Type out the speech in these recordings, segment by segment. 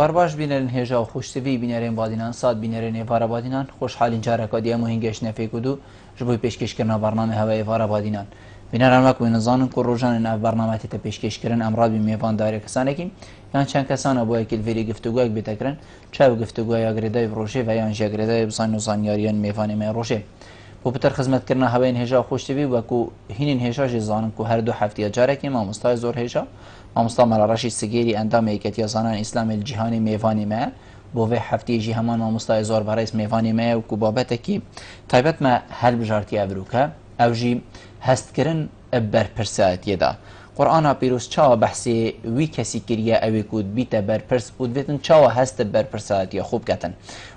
سبار باش بینرین هجا و خوشتوی بینرین بادینان ساد بینرین ایوارا بادینان خوشحالین جارکا دیامو هنگش نفیکو دو جبوی پیشکش کرنا برنامه هوا ایوارا بادینان بینران وکو نزانن که روزان این برنامه تا پیشکش کرن امراض بی میوان داره کسانه کیم یان چند کسان ابوی کل ویری گفتگوی بیتکرن چه گفتگوی اگریدای روشه و یان جگریدای بزن و زانیاریان میوان می روشه بو بتر خدمت کرنا هوا این هجا خوشتوی وکو هینین هجا جزانن که هر دو هفته جارکی ما مستای زور هجا مامۆستا مەلەڕەشی سگێری ئەندام یەکەتیە زانان ئیسلامی جیهانی میێوانی مەیە بۆ vê هەفتەیەژی هەمان مامۆستای زۆر بەڕێز میێوانی مەیە وکو بابەتێکی تایبەتمە هەڵبژارتی ئەڤروکە ئەوژی هەستکردن بەرپرسایەتیەدا قورئانا پیرۆز چاوە بەحسێ وی کەسی کردیە ئەوێ کو بیتە بەرپرس و دەبێتن چاوە هەستە بەرپرسایەتیە خوب بکەتن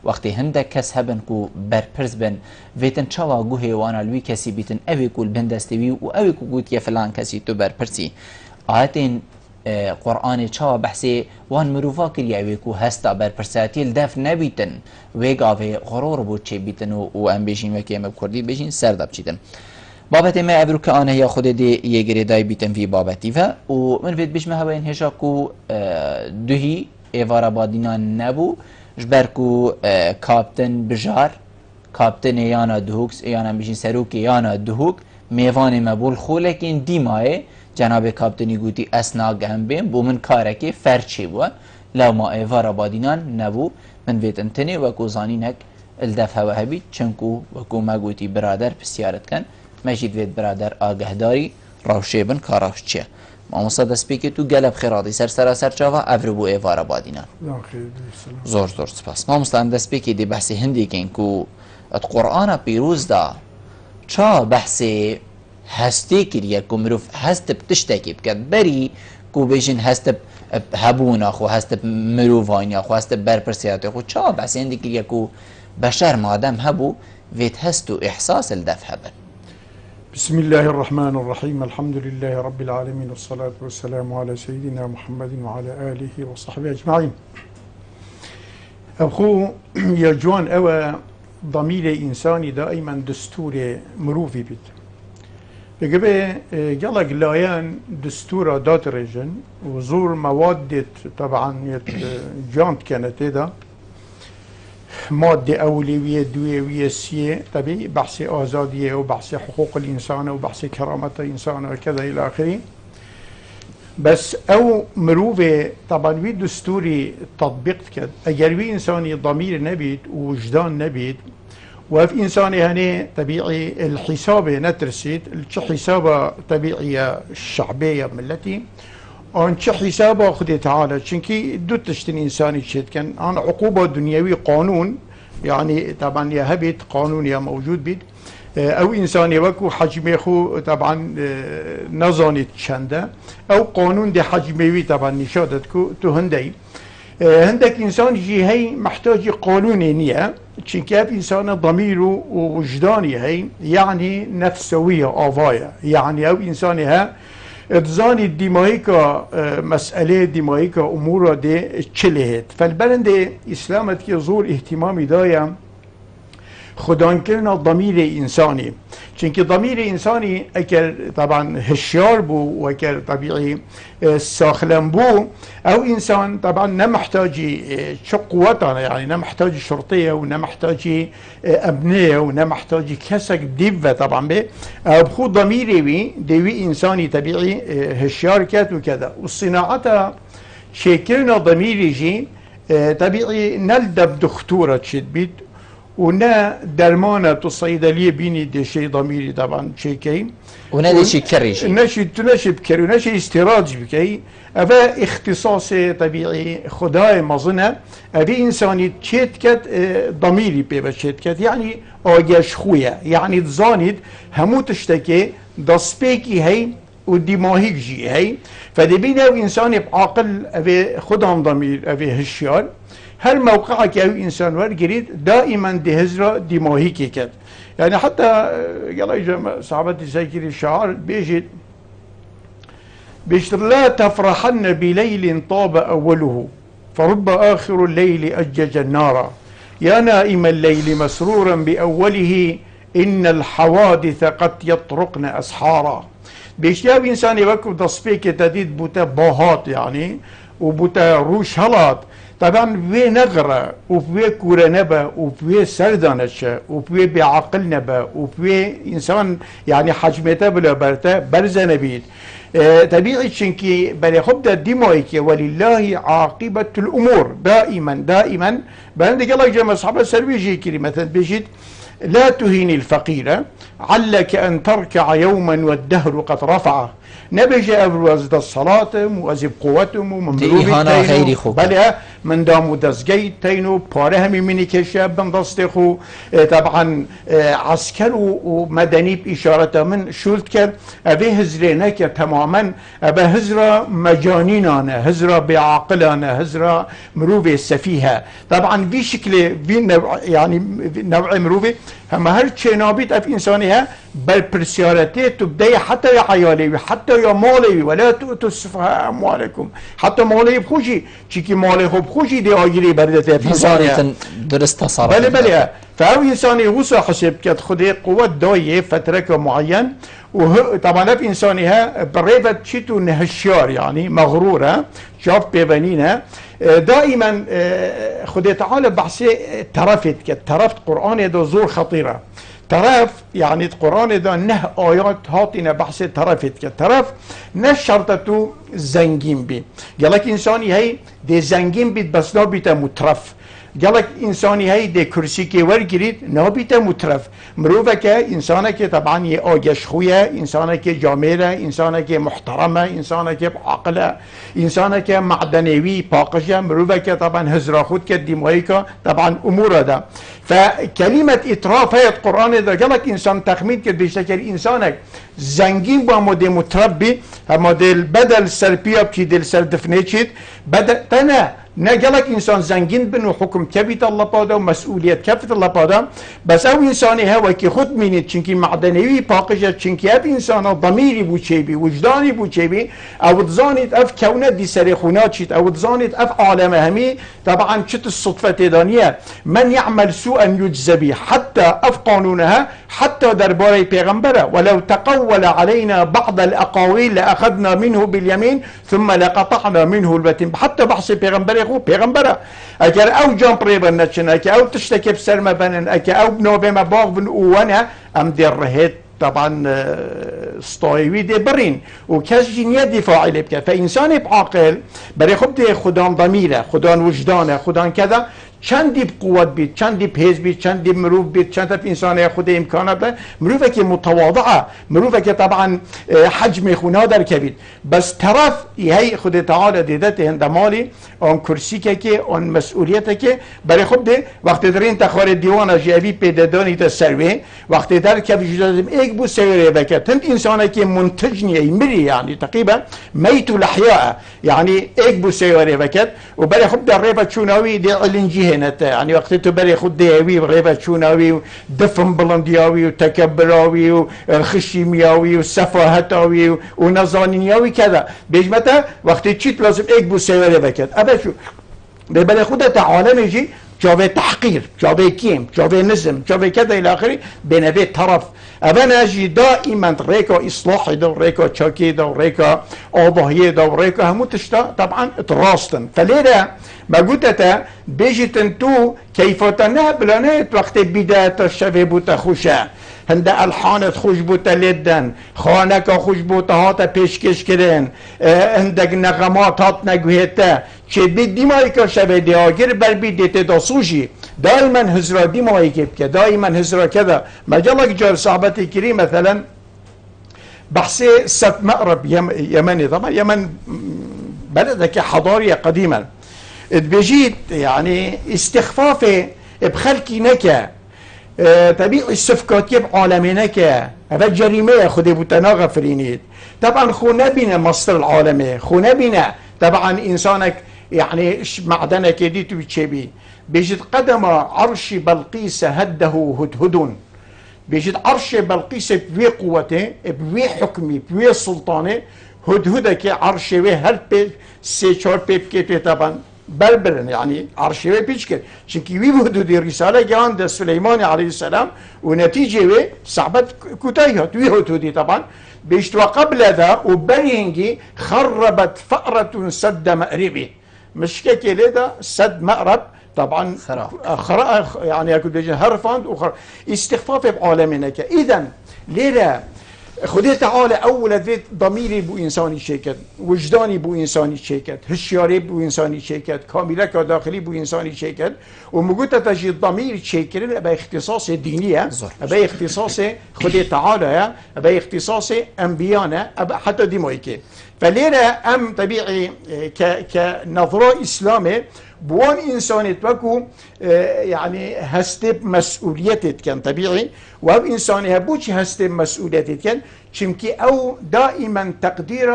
وەختی هەندێک کەس هەبن کو بەرپرس بن وێتن چاوە گوهێوانە لوی کەسی بیتن ئەوێ کو بندەستەوی و ئەوێ کو گوتیە فلان کەسی تو بەرپرسی ئاەتێن قرآن چاوا بحثی وان مروفا کریه ویکو هستا بر پرساتی الدف نبیتن ویگاوه غرور بود چه بیتن و ام بیشین وکی ام کردی بیشین سرداب چیتن بابت ما ابرو که آنه یا خود دی یه گریدای بیتن وی بابتی و من فید بیش مهوا این هشا کو دوهی ایوارا بادینان نبو جبر کو کابتن بجار کابتن یانا دهوکس یانا بیشین سروک یانا دهوک میوان مبول خولکین دیمای جناب کابتنی گوتی اسنا گهم بیم بو من کارکی فرچی بو لو ما ایوارا بادینان نبو من ویت انتنی وکو زانینک الدف هوا هبید چنکو وکو ما گوتی برادر پسیارت کن مجید ویت برادر آگهداری روشه بن کاراش چیه ما مصد سپیکی تو گلب خیراتی سر چاوا افرو بو ایوارا بادینان زور سپاس ما مصد سپیکی دی بحثی هندی کن کو قرآن پیروز دا چا بحثی هستی کریه که مروف هست بتشتکی بکد بری که بیشین هست هبونا خو هست مروفانی خو هست برپرسیات خو چا بس هندی کریه که بشر مادم هبو ویت هست و احساس الدفع هبن بسم الله الرحمن الرحيم الحمد لله رب العالمين والصلاة والسلام على سيدنا محمد وعلى آله وصحبه أجمعين أخو يا جوان أوى ضمير إنساني دائما دستور مروفي بيت بقبه جلق لايان دستور دات ريجن وزور مواد طبعا جانت كانت دا مادة أولوية دوية سية طبيعي بحث آزادية وبحث حقوق الإنسان وبحث كرامة الإنسان وكذا إلى آخره بس أو مروفة طبعا وي دستوري تطبيق كد أجر وي إنساني ضمير نبيت ووجدان نبيت وفي إنساني هني طبيعي الحساب نترسيت حسابه طبيعية الشعبية ملتي وان حسابه خدي تعالى شنكي دو تشتن إنساني شيت كان عن عقوبة دنيوي قانون يعني طبعا يا هبت قانون يا موجود بيت أو إنساني وكو حجمي خو طبعا نظاني تشنده أو قانون دي حجمي طبعا نشادتكو تو هندي عندك إنسان جي هي محتاج قانوني نية شنكاب إنسان ضميره ووجداني هي يعني نفسوية آفايا يعني أو إنساني ها اتزاني الدمائكا مسألة دمائكا أمورا دي تشلهت فالبلند إسلامت كي زور اهتمامي دايا خدان كرنا ضمير إنساني چونكي ضمير إنساني أكر طبعا هشيار بو وأكر طبيعي ساخلن بو أو إنسان طبعا نمحتاج شو قوتنا يعني نمحتاج شرطية ونمحتاج أبنية ونمحتاج كسك ديفة طبعا به بخو ضميري بي ديوي إنساني طبيعي هشيار كات وكذا والصناعة شكلنا ضميري جي طبيعي نلدب دكتورة شد بيت ونا درمانة الصيدلية بيني دي شيء ضميري طبعا شيء كي ونا دي شيء كريشي نشي بكري ونشي استيراج بكي أبا اختصاص طبيعي خداي مظنة أبي إنساني تشيت ضميري بيبا تشيت يعني آجاش خويا يعني تزاند همو تشتكي دسبيكي هي ودماغيك جي هي فدي بينا إنساني بعقل أبي خدام ضمير أبي هشيار هل موقعك أو إنسان ورقريد دائما دي هزرة دماغيكي كد يعني حتى يلا يجب صحابتي ذاكري الشعار بيجي لا تفرحن بليل طاب أوله فرب آخر الليل أجج النار يا نائم الليل مسرورا بأوله إن الحوادث قد يطرقن أسحارا بيشتاو إنسان يوكب تصبيك تديد بوتا باهات يعني وبوتا روش هلات طبعا في نغرة وفي كورة نبا وفي سردانشة وفي بعقل نبا وفي إنسان يعني حجمته بلا برته برزة نبيد طبيعي شنكي بل خبدا ديمويك ولله عاقبة الأمور دائما بل قال لك جمع أصحاب السرويجي كري مثلا بيجد لا تهين الفقير علك أن تركع يوما والدهر قد رفعه نبي أبرز الصلاة وأزب قوتهم ومملوك تينو بل من دام دزجي تينو باره مني كشاب من دستخو طبعا عسكر ومدني بإشارة من شلتكر أبي هزرينك تماما أبي هزرة مجانينانا هزرة بعقلانا هزرة مروفة السفيهة طبعا في شكل في نوع يعني نوع مروفة هم هر نابيت أف إنسانها بل برسيارته تبدأ حتى يا عيالي حتى يا مالي ولا تؤتوا السفهاء أموالكم حتى مالي بخوشي چيكي مالي خب خوشي دي آجري بردته في إنسانها درست تصرف بله فهو إنساني غصة حسب كد خده قوة داية فترة معين وهو طبعا في إنسانها بريبت شتو نهشيار يعني مغرورة شاف بيبانينا دائما خده تعالى بحثي ترفت كترفت قرآن ده زور خطيرة طرف يعني القرآن ده نه آيات هاتنا بحث طرفت كطرف نه شرطتو زنگين بي قالك إنساني هاي دي زنگين بيت بس نابيتا مترف قالك إنساني هاي دي كرسي كي ورقريد نابيتا مترف مروفة كا إنسانة كي طبعا يآجش خويا إنسانة كي جاميرة إنسانة كي محترمة إنسانة كي بعقلة إنسانة كي معدنوي باقشة مروفة كي طبعا هزرا خود كالدمويكا طبعا أمور ده فكلمة إطراف هي القرآن ده قالك إنسان تخمين كده بيشتكي إنسانك زنگين با مودي متربي مودي بدل سربيا بكي دل سردفنيشت بدل تنا نقلك إنسان زنگين بنو حكم كبيت الله بادا ومسؤولية كفت الله بادا بس أو إنساني هوا كي خد مني چنكي معدنوي باقشة چنكي أب إنسان ضميري بو چيبي وجداني بو چيبي أو تزانت أف كونت دي سريخونات شت أو تزانت أف عالم همي طبعا شت الصدفة تدانية من يعمل سوءا يجزى به حتى أف قانونها حتى درباري پیغمبره ولو تقول علينا بعض الأقاويل لأخذنا منه باليمين ثم لقطعنا منه الوتين حتى بحث پیغمبره پیغمبره اگر او جام پریبن نچن اگر او تشتكي بسر مبنن اگر او بنوبه مباغ بن اوانه ام در رهت طبعا استايوي دي برين وكاش جنيه دفاعي لبكه فانسان بعاقل بري خب دي خدان ضميره خدان وجدانه خدان كذا چندی بقوت بید چندی بهز بید چندی مروف بید چند انسان خود امکانات ده مروفه که متواضعه مروفه که طبعا حجم خونه در کبید بس طرف هی خود تعالی دیدت هندمالی آن کرسی که آن مسئولیت که برای خود ده وقتی در این تخار دیوان جوی پیدادانی تا سروی وقتی در کبی جدادم ایک بو سویره بکه تند انسانه که منتجنی میری یعنی تقریبا میت الاحیاء یعنی ایک بو سویره بکه و برای خود در ریبه چوناوی دی علنجی يعني وقت تبري خد دياوي وغيبة شوناوي ودفن بلندياوي وتكبراوي وخشيمياوي وسفاهتاوي ونظانياوي كذا بيجمتا وقت تشيت لازم اكبو سيارة بكت ابا شو بيبالي خودة تعالم يجي جاوه تحقير جاوه كيم جاوه نزم جاوه كذا الى اخره بنبي طرف ابا نجي دائما ريكا اصلاح دو ريكا تشاكي دو ريكا اوضاهية دو ريكا همو تشتا طبعا تراستن فليرا ما قلت بيجي تنتو كيف تنهب لنهت وقت بداية الشفه بوتا خوشا هند الحانت خوش بوتا لدن خانك خوش بوتا هاتا پیشکش کرن هندك نغمات هات نگوهتا چه بید دیمایی که شبه دیاگر بر بید دیت داسوشی دائما هزرا دیمایی که بکه دائما هزرا كذا مجالك جار صحبتي كري مثلا بحث ست مأرب يمني طبعا يمن بلدك حضارية قديما بيجيت يعني استخفافه بخلقي نكا طبيعي السفكات يب عالمي نكا هذا جريمة خدي بوتناغ فرينيد طبعا خونا بنا مصر العالمي خونا بنا طبعا انسانك يعني معدنك يديتو بتشبي بيجد قدم عرش بلقيس هده هدهد بيجد عرش بلقيس بوي قوته بوي حكمي بوي سلطانه هدهدك عرش وي هر بي سي چور بي طبعا بربرن يعني عرشه بيشكل چونكي وي هدود الرساله جان ده سليمان عليه السلام ونتيجه وي صعبت كتايهات وي هدودي طبعا بيشتوا قبل ذا وبرينجي خربت فأرة سد مأربي مشكة كده سد مقرب طبعا يعني اكو هرفاند استخفاف بعالمنا اذا ليه خدي تعالى أول ذات ضميري بو إنساني شيكت وجداني بو إنساني شيكت هشياري بو إنساني شيكت كاملة داخلي بو إنساني شيكت ومجود تجي الضمير شيكر أبا اختصاص دينية أبا اختصاص خدي تعالى أبا اختصاص أنبيانا أبا حتى ديمويكي فليرة أم طبيعي كنظرة إسلامي بوان إنسان توكو يعني هستب مسؤوليتت كان طبيعي وهو إنسان هبوش هستب مسؤوليتت كان چمكي أو دائما تقدير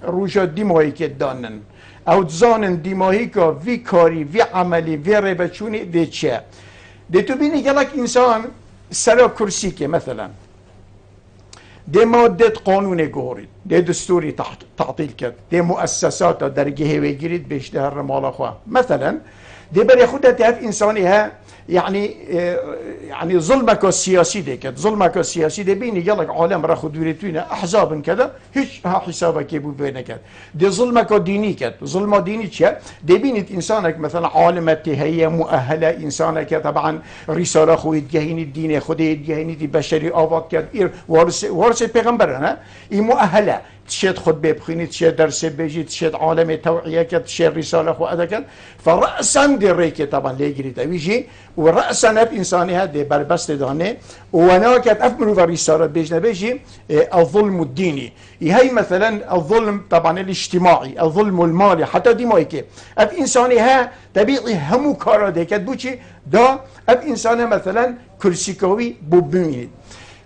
رجا ديماهيك دانن أو تزانن ديماهيك في كاري في عملي في ربچوني دي چه دي تو بيني قالك إنسان سرا كرسيك مثلا دي مادة قانون جوري دي دستوري تعطيل كد دي مؤسسات درجة ويجريد بيشتهر الرمال أخوة مثلا دي بري خودها تهف إنسانها يعني ظلمك السياسي دي كد ظلمك السياسي دي بيني يلق عالم راخو دوريتونا أحزاب كذا هيش ها حسابك يبو بينا كد دي ظلمك الديني كد ظلم ديني تشا دي بينت إنسانك مثلا عالمة هي مؤهلة إنسانك طبعا رسالة خو يتجهيني الدين خود يتجهيني دي بشري آباد كد وارث پیغمبرنا ای مؤهله تشد خطبه بخونی تشد درس بيجي تشد عالم توعيه كد تشد رساله خو ادا كد فراسا دي ريك طبعا ليجري تويجي وراسا نب انسانها دي بربست دانه وهناك افمروا رساله بيجنا بيجي الظلم الديني هي مثلا الظلم طبعا الاجتماعي الظلم المالي حتى دي مايكي اف انسانها طبيعي همو كارا دي كد بوشي دا اف انسانها مثلا كرسيكوي بوبيني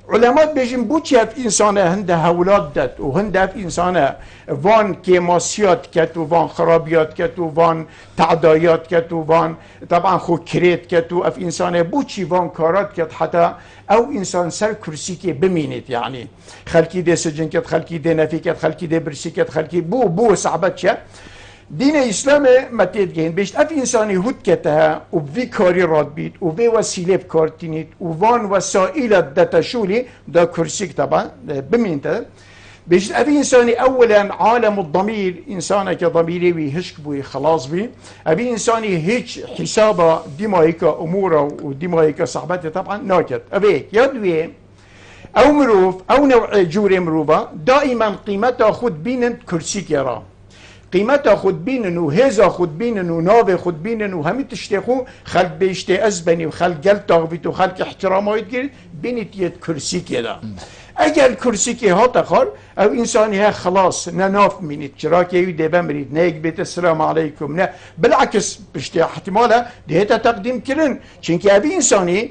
علماء بيجن بوچي اف انسانه هنده هولاد دات و هنده اف انسانه وان كيماسيات كت و وان خرابيات كت و وان تعدايات كت و وان طبعا خو كريت كت و اف انسانه بوچي وان كارات كت حتى او انسان سر كرسي كي بمينت يعني خلقي دي سجن كت خلقي دي نفي كت خلقي دي برسي كت خلقي بو صعبت شه دين الإسلام ما تيجين بيشت أف إنساني هود كتها وبي كاري راد بيت وبي وسيلة بكارتينيت وفان وسائل دتشولي دا كرسيك طبعا بمينتا بيشت أف إنساني أولا عالم الضمير إنسانك ضميري ويهشك بوي خلاص بي أبي إنساني هيج حسابه دماغك أموره ودماغك صحبته طبعا ناكت أبيك يدوي أو مروف أو نوع جوري مروفا دائما قيمتها خود بين كرسيك يراه قيمتها خود بينن وهذا خود بينن ونابه خود بينن وهمي تشتخو خلق بيشتي أزبني وخلق قل تغبيت وخلق احترامه يتقل بينت يد كرسي كده اگر كرسي كي هات خار او انساني ها خلاص نناف منيت شراك يودي بمريد نيك بيت السلام عليكم نه بالعكس بشتي احتمالا دهتا تقديم كرن چونك ابي انساني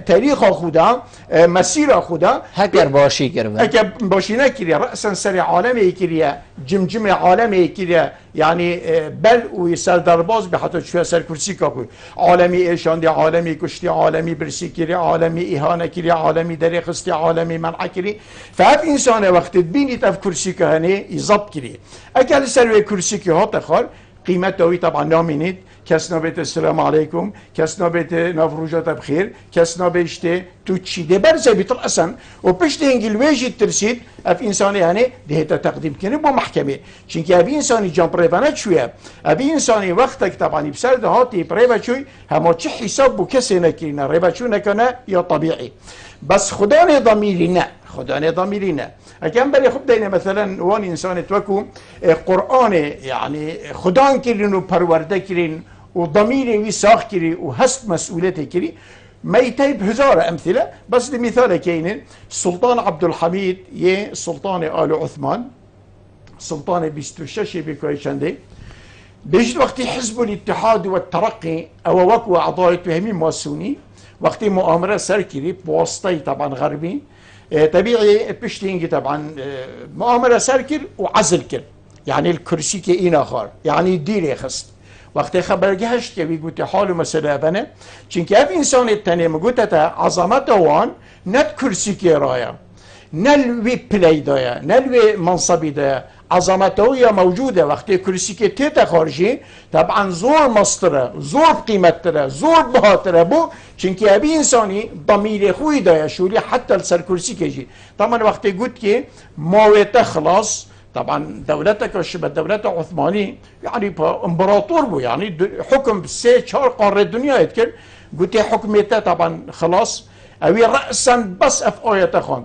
تاريخ خودا مسير خودا هكر باشي كربن هكر باشي نكريا رأسا سري عالمي كريا جمجم عالمي كريا يعني بل ويسال درباز بحتى شوية سر كرسي كاكو عالمي ايشان دي عالمي كشتي عالمي برسي كريا عالمي اهانة كريا عالمي دريخستي عالمي منع كري فهف انسان وقت تبيني تف كرسي كهني يزبط كري اكل سر كرسي كهات خار قيمته طبعا نامينيت كسنا بيت السلام عليكم كسنا بيت نفروجات بخير كسنا بيشتي توتشي دي برزة بيطرأسن وبشتي انجل ويجي الترسيد اف انساني يعني دهتا تقديم كني بو محكمة چونك ابي انساني جان بريفانات شوية ابي انساني وقتك طبعا بسر دهاتي بريفا شوي هما چه حساب بو كسي نكينا ريفا شو نكنا يا طبيعي بس خداني ضميرنا خداني ضميرنا اكن بري خب دينا مثلا وان انسان توكو قرآن يعني خدان كرين وپرورده كرين وضميري وساخ كري وهست مسؤوليته كري ما يتيب هزار امثله بس لمثال كاين السلطان عبد الحميد يه سلطان آل عثمان سلطان 26 بكويشندي بيجد وقت حزب الاتحاد والترقي او وكو اعضاء فهمي موسوني وقت مؤامره سركري بواسطه طبعا غربي طبيعي بشتينجي طبعا مؤامره سركر وعزل كر يعني الكرسي كاين اخر يعني ديري خست وقت خبر جهشت كبي قلت حاله مسألة بنا چونك اف انسان التاني مقلت عظمته وان نت كرسي كي رايا نلوي بلاي دايا نلوي منصبي دايا عظمته هي موجودة وقت كرسي كي تيتا خارجي طبعا زور مصدره زور قيمتره زور بهاتره بو چونك ابي انساني ضمير خوي دايا شولي حتى لسر كرسي كيجي طبعا وقت قلت كي ماويته خلاص طبعا دولتك شبه دولة عثماني يعني امبراطور بو يعني حكم سه 4 قارة الدنيا يتكل قلت حكمته طبعا خلاص أوي رأسا بس في آية خان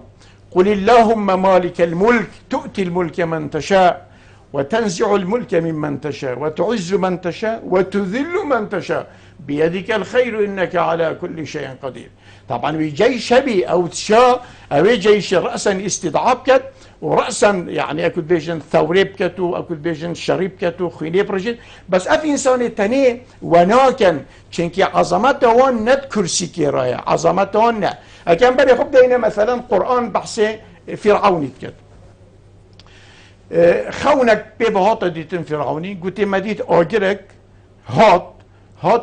قل اللهم مالك الملك تؤتي الملك من تشاء وتنزع الملك ممن تشاء وتعز من تشاء وتذل من تشاء بيدك الخير إنك على كل شيء قدير. طبعا جيش بي أو تشاء أو جيش رأسا استضعاف كت ورأسا يعني أكل بيجن ثوري بكتو أكل بيجن شريب كتو خيني برجل بس أف إنسان تاني وناكن چنكي عظمته وان ند كرسي كرايا عظمته وان أكان بري خب دينا مثلا قرآن بحثي فرعوني كت خونك ببهات ديتن فرعوني قلت مديت آجرك هات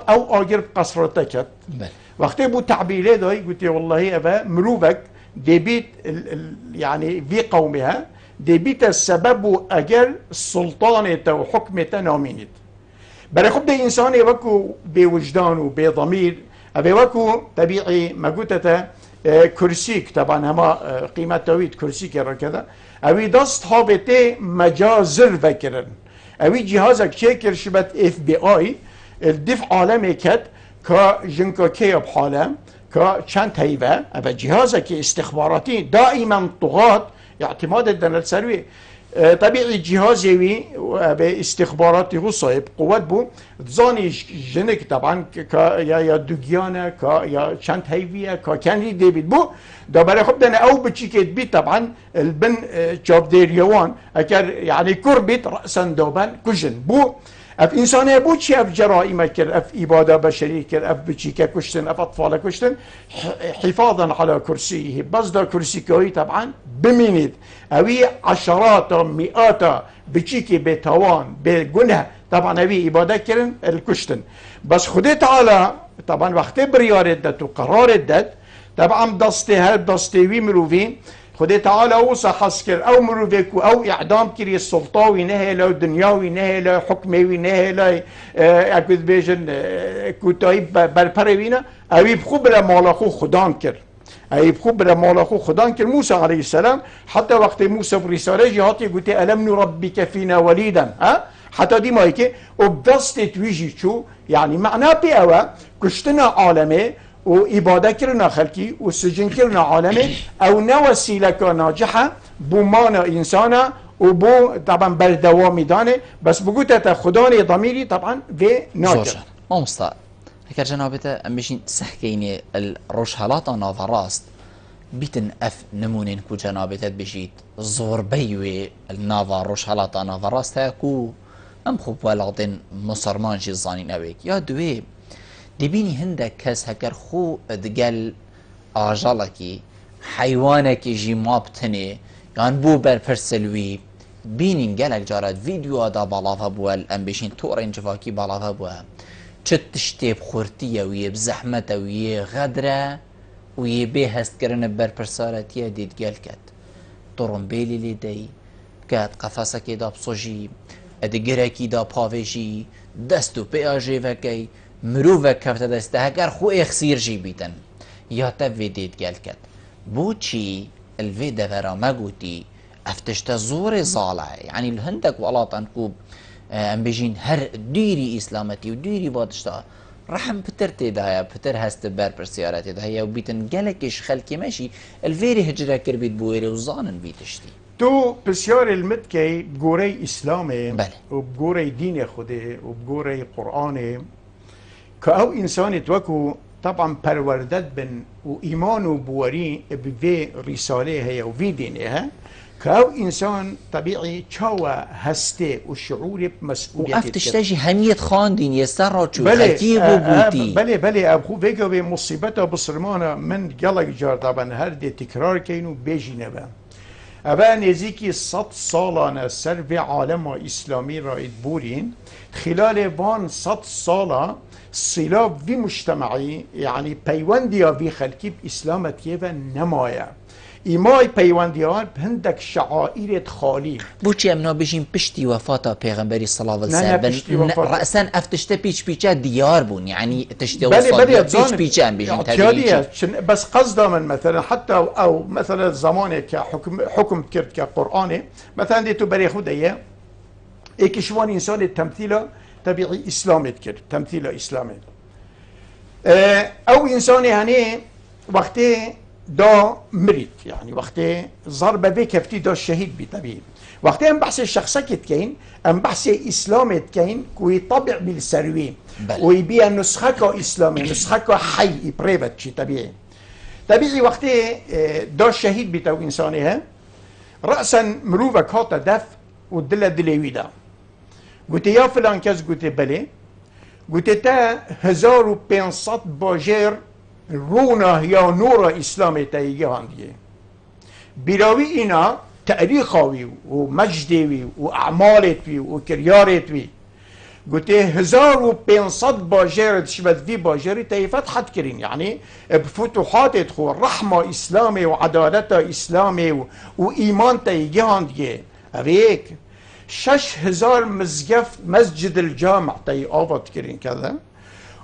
أو آجر بقصرتك وقتی بو تعبیره دای گویی والله أبا مروفك دبيت يعني في قومها دبيت السبب أجر سلطانته وحكمته نامينت برای خب ده انسانی وکو بوجدان و بضمیر أبي وكو طبيعي ما قلت كرسيك طبعا هما قيمة تويت كرسيك كذا أبي دست هابته مجازر فكرن أبي جهازك شكل شبت FBI الدفع عالمي كت كجنكا كي بحالة كشان تايفا أبا جهازك استخباراتي دائما طغاة اعتماد الدولة السلوية طبيعي جهازي باستخباراتي هو صاحب قوات بو تزاني جنك طبعا يا دوغيانا يا شانت هيفيا كان ديفيد بو دا برای خب دنا او بچيكيت بي طبعا البن جاب ديريوان اكر يعني كربت رأسا دوبان كجن بو اف انسانه بو چی اف جرائم كر اف اباده بشري كر اف بچيكا كشتن اف اطفال كشتن حفاظا على كرسيه بس دا كرسي كوي طبعا بمينيد اوي عشرات مئات بچيكي بتوان بجنه طبعا اوي اباده كرن الكشتن بس خدي تعالى طبعا وقت بريار الدت وقرار الدت طبعا دستي هاد دستي وي مروفين خدي تعالى اوصى حسكر او مروفيك او اعدام كري السلطاوي نهي له دنياوي نهي له حكمي نهي له اكو بيجن كوتايب بربروينا او يبخو بلا مالخو خدان كر اي بخو بلا مالخو خدان كر موسى عليه السلام حتى وقت موسى برساله جهاتي قلت الم نربك فينا وليدا ها حتى دي مايكي وبدست تويجي شو يعني معناه بيوا كشتنا عالمي وإبادة كرنا خلقي والسجن كرنا عالمي أو نوسيلة ناجحة بمانا إنسانا وبو طبعا بردوامي دانه بس بقولت خداني ضميري طبعا في ناجح ما مستاء هكذا جنابته أم بيشين سحكيني الرشحلات ناظراست بيتن أف نمونين كو جنابته بيشيت زور بيوي الناظر رشحلات ناظراست هاكو أم خوب ولغدين مصرمان جي الظانين أويك يا دوي دبيني هندك كس هكر خو دقل آجالكي حيوانك جي مابتني يعني بو برسلوي بينين قالك جارت فيديو دا بالافا بوال ام بيشين تورين جفاكي بالافا بوال چت تشتيب خورتية ويه بزحمة ويه غدرة ويه بيهست كرن برسالتية ديد قالكت طرمبيلي لي دي كات قفاسك دا بصجي ادقركي دا باويجي دستو بياجي وكي مروفك كفت دسته هكر خو اخسير جي بيتن يا تفيديت قالكت بوچي الفيدا فرا ما قوتي افتشت زور صالح يعني الهندك والله انكوب ام بيجين هر ديري اسلامتي وديري بادشتا رحم بتر تدايا بتر هست بر برسيارات تدايا وبيتن قالكش خلكي ماشي الفيري هجرة كربيت بويري وزانن بيتشتي تو بسيار المتكي بقوري اسلامي بله وبقوري دين خده وبقوري قرآني كأو إنسان توكو طبعا پروردت بن وإيمان وبوري بفي رسالة هي وفي دينها كأو إنسان طبيعي تشاوى هسته والشعور بمسؤولية وأفتشتاجي همية خان دين يسترى شو خلتيه وبوتي بلي أبخو فيكو بمصيبته بصرمانة من قلق جار طبعا هردي تكرار كينو بيجي نبا أبا نزيكي 100 سالة سر عالم إسلامي رائد بورين خلال وان 100 سالة صلاب في مجتمعي يعني بيوانديا في خلقي بإسلامتي نمايا إيماي بيوانديان بهندك شعائر خالي بوچی ام نابجین پشتی وفاتا پیغمبری صلی الله نه، علیه پشتی و وفات. رأسا افتشته پیچ پیچه دیار بون يعني تشتي بله وصل بله پیچ پیچه ام بيجين اعتيادية تدريجي بس قصده من مثلا حتى او مثلا زمانه كحكم كرت كقرآني مثلا دي تبري خديه ايكشوان انسان التمثيل طبيعي اسلامي كرت تمثيل اسلامي او انسان يعني وقتي دا مريت يعني وقتي ضربه بكفتي دا الشهيد بطبيعي وقتي ام بحث الشخصة كتكين ام بحث اسلامي كين كوي طبع بالسروي ويبيع نسخة اسلامي نسخة حي بريفت شي طبيعي وقتي دا الشهيد بتو انسانها رأسا مروفة كاتا دف ودلا دليوي دا قلت يا فلان كز قلت بلي قلت تا 1500 باجر رونا يا نور اسلامي تايجي هانديه بلاوي اينا تاريخاوي ومجدوي واعمالتوي وكريارتوي قلت 1500 باجر تشبت في باجر تاي فتحت كرين يعني بفتوحات تخو رحمه اسلامي وعدالته اسلامي وايمان تايجي هانديه هذيك 6000 مسجد الجامع تاي آفت كرين كذا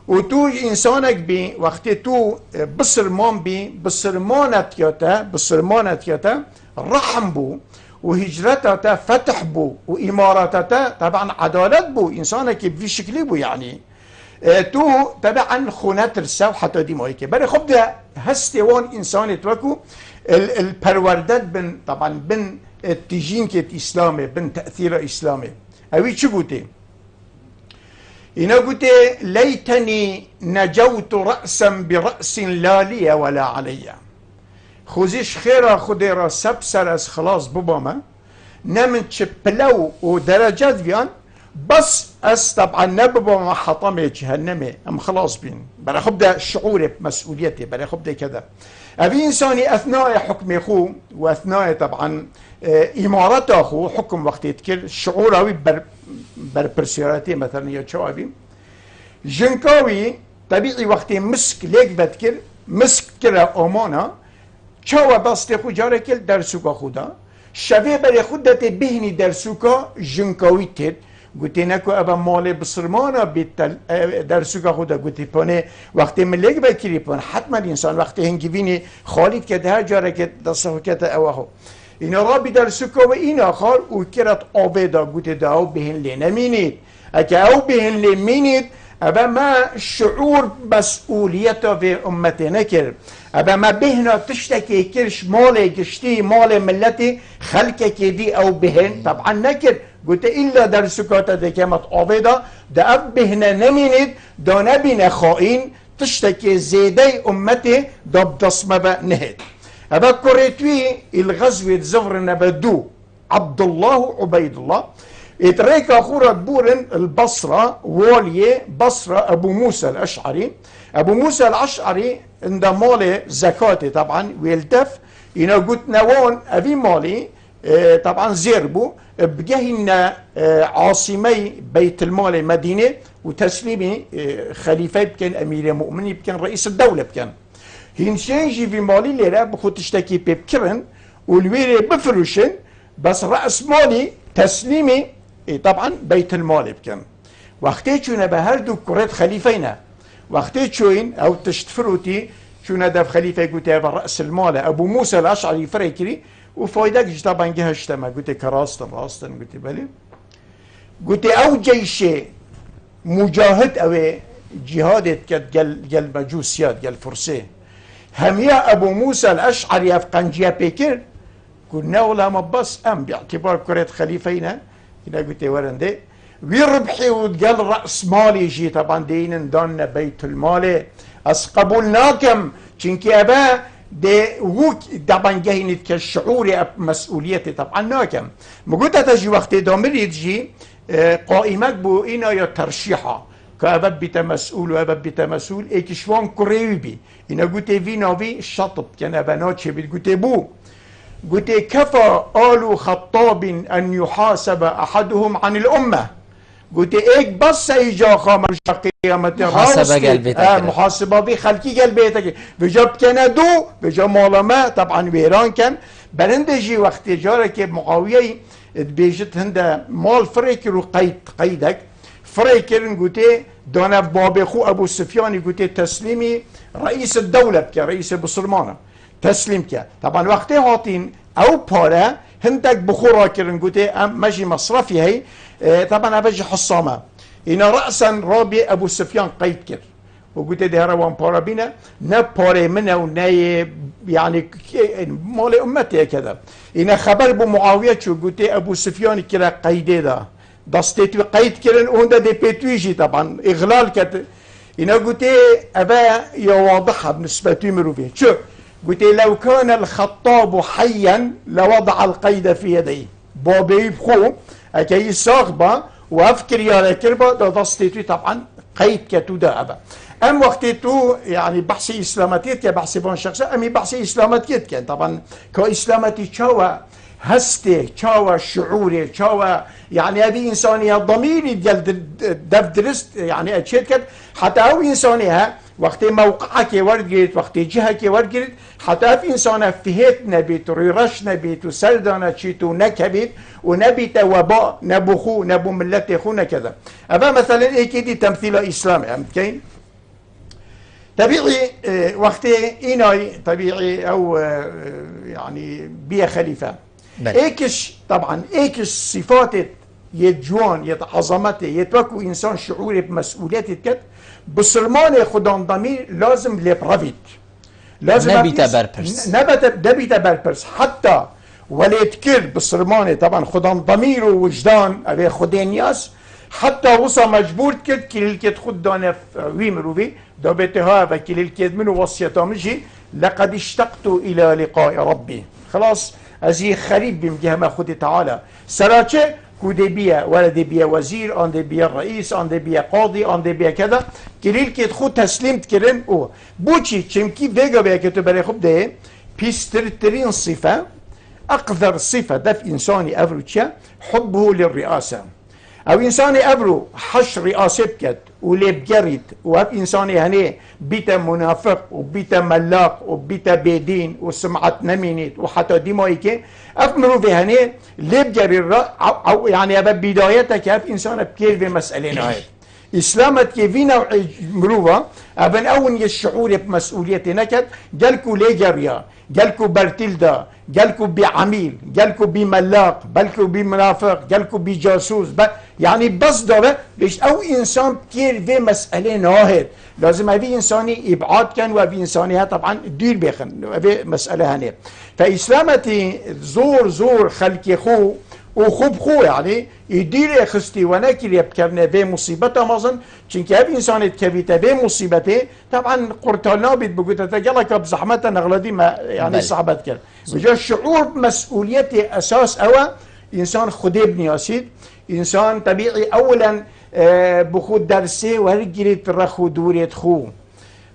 وتو انسانك بي وقت تو بصرمان بي بصرمانتياتا رحم بو وهجرتها فتح بو واماراتها طبعا عدالت بو انسانك في شكل بو يعني تو طبعا خونات السو حتى دي مايكي بري خب ده هستوان انسان توكو البروردات بن طبعا بن التجين كت اسلامي بن تاثير اسلامي اوي شو قلتي إنا قلت ليتني نجوت رأسا برأس لا لي ولا علي خوزيش خيرا خديرا سبسر از خلاص بباما نمن تشبلو ودرجات فيان بس اس طبعا نببا حطمي جهنمي ام خلاص بين برا خبدا شعوري بمسؤوليتي برا خبدا كذا ابي انساني اثناء حكم اخوه واثناء طبعا امارات اخوه حكم وقت يتكل شعوراوي برسيراتي مثلا يا شوابي جنكاوي طبيعي وقت مسك ليك بتكر مسك كرا امانه چاوا بسته خو جاره کل درسوکا خودا شوه برای خودت بهنی درسوکا جنکاوی تید گوتی نکو ابا مال بسرمانا بیت درسوکا خودا گوتی پانه وقتی ملیک بکری پان حتما انسان وقتی هنگیوینی خالید که ده جاره که دسته کت اوهو اینا را بی درسوکا و این آخر او کرت آویدا گوتی ده او بهن لی نمینید اگه او بهن لی مینید ابا ما شعور مسئولیتا في امتي نكر ابا ما بهنا تشتكي كرش مالي قشتي مالي ملتي خلقك دي او بهن طبعا نكر قلت الا در سكاتا دي كامت آويدا دا اب بهنا نميند دا نبين خائن تشتكي زيدي امتي دا بدصمة نهد ابا كوريتوي الغزوة زفر نبدو عبد الله وعبيد الله اتريك اخورة بورن البصرة والية بصرة ابو موسى الاشعري ابو موسى الاشعري عند مالي زكاتي طبعا ويلتف انا قلت نوان ابي مالي طبعا زيربو بجهن عاصمي بيت المال مدينة وتسليمي خليفة بكن امير مؤمنين بكن رئيس الدولة بكن هنشينجي في مالي ليرا بخو تشتكي بكرن والويري بفروشن بس رأس مالي تسليمي طبعا بيت المال بكن وقتي شونا بهردو كرات خليفينا وقتي شوين او تشتفروتي شونا دف خليفه قلت رأس المال ابو موسى الاشعري فريكري وفايدك طبعا جهشتما قلت راستن قلت بلي قلت او جيش مجاهد او جهاد قال مجوسيات قال فرسي هم يا ابو موسى الاشعري افقنجيا بيكر قلنا ولا ما بس ام باعتبار كرة خليفينا هنا قلت ورنده ويربحي وتقال رأس مالي جي طبعا دين دان بيت المال اس قبولناكم چنكي ابا دي وك طبعا جاهين كالشعور مسؤوليتي طبعا ناكم مقلت تجي وقت دامري تجي قائمك بو اينا يا ترشيحة كأبا بيتا مسؤول وأبا بيتا مسؤول ايكشوان كريبي اينا قلت فينا في الشطب كان ابا ناتشي قلت بو قلت كفى آل خطاب أن يحاسب أحدهم عن الأمة قلت ايك بس ايجا خامر قيامة محاسبة قلبيتك محاسبة بي خلقي قلبيتك بجاب كندو بجا مولما طبعا ويران كان بلندجي وقت جارك معاوية بيجت هندا مال فريكر قيدك فريكر قلت دانا باب خو ابو سفيان قلت تسليمي رئيس الدولة بك رئيس بصرمانة تسليم كا طبعا وقت هاتين او بارا هندك بخورا كرن قلت ماشي مصرفي هي طبعا ابجي حصامه إن رأسا رابي أبو سفيان قيد كر وقلت ده روان بارا بينا نباري منه وناي يعني مال أمتي كذا إن خبر بمعاوية شو قلت أبو سفيان كرا قيده ده دستيتو قيد كرن وهندا دي بيتويجي طبعا إغلال كت إن قلت أبا يواضحها بالنسبة مروفي شو قلت لو كان الخطاب حيا لوضع القيد في يديه بابي بخو أكي صاغبة وافكر يا كربا دستيتو طبعا قيد كتو ده أبا أم وقتتو يعني بحث إسلاماتيت كبحث بان شخصي أمي بحث إسلاماتيت كان طبعا كإسلاماتي شاوى هستي شاوى شعوري شاوى يعني أبي إنسانية ضميري ديال درست يعني أتشيت كت حتى أو إنسانية وقت موقعك ورقت وقت جهك ورقت حتى في إنسانة فهت نبيت ريرش نبيت وسردانة شيتو نكبت ونبيت وباء نبو نبو ملتي خونا كذا أبا مثلا إيه كدي تمثيل إسلامي أمتكين طبيعي وقت إيناي طبيعي أو يعني بيا خليفة إيكش طبعا إيكش صفات يتجوان يتعظمته يتوكو إنسان شعوري بمسؤوليته كت بسلمان خدان ضمير لازم لبرافيت لازم نبيت بربرس نبيت بربرس حتى وليتكر بسلمان طبعا خدان ضمير ووجدان أبي خدين ياس حتى وصا مجبور كد كل الكد خدان ويمروفي دابتها وكل الكد منه وصيته مجي لقد اشتقت إلى لقاء ربي خلاص أزي خريب بمجيه ما خد تعالى سراچه كودي بيا ولا دي بيا وزير ان دي بيا رئيس ان دي بيا قاضي ان دي بيا كذا كليل كيت خود تسليم تكرن او بوشي چمكي فيجا بيا كتو بري خب ده بيسترترين صفة اقدر صفة دف انساني افروتشا حبه للرئاسة او انساني افرو حش رئاسة بكت وليب جريد وهب انساني هني بيتا منافق وبيتا ملاق وبيتا بيدين وسمعت نمينيت وحتى ديمايكي افمرو في هني ليب جريد او يعني ابا بدايتك هب انسان بكير في مسألة نهاية اسلامت كيفي نوع مروفا ابن اون الشعور بمسؤوليتي نكت جالكو ليجريا جالكو برتيلدا جالكو بعميل جالكو بملاق بلكو بمنافق جالكو بجاسوس يعني بس ده بيش او انسان كتير في مسألة ناهر لازم هذه انساني ابعاد كان وهذه انسانيها طبعا دير بيخن هذه مسألة هني فاسلامتي زور خلقي خو وخوب خو يعني يدير خستي وناكل يبكرنا في مصيبته مازن چونك هذه انسان كبيته في مصيبته طبعا قرطالنا بيت بقول تجلك بزحمته نغلدي ما يعني صعبت كده بجا الشعور بمسؤوليته اساس او انسان خدي بني اسيد انسان طبيعي اولا بخود درسه ورجلي ترخو دوريت خو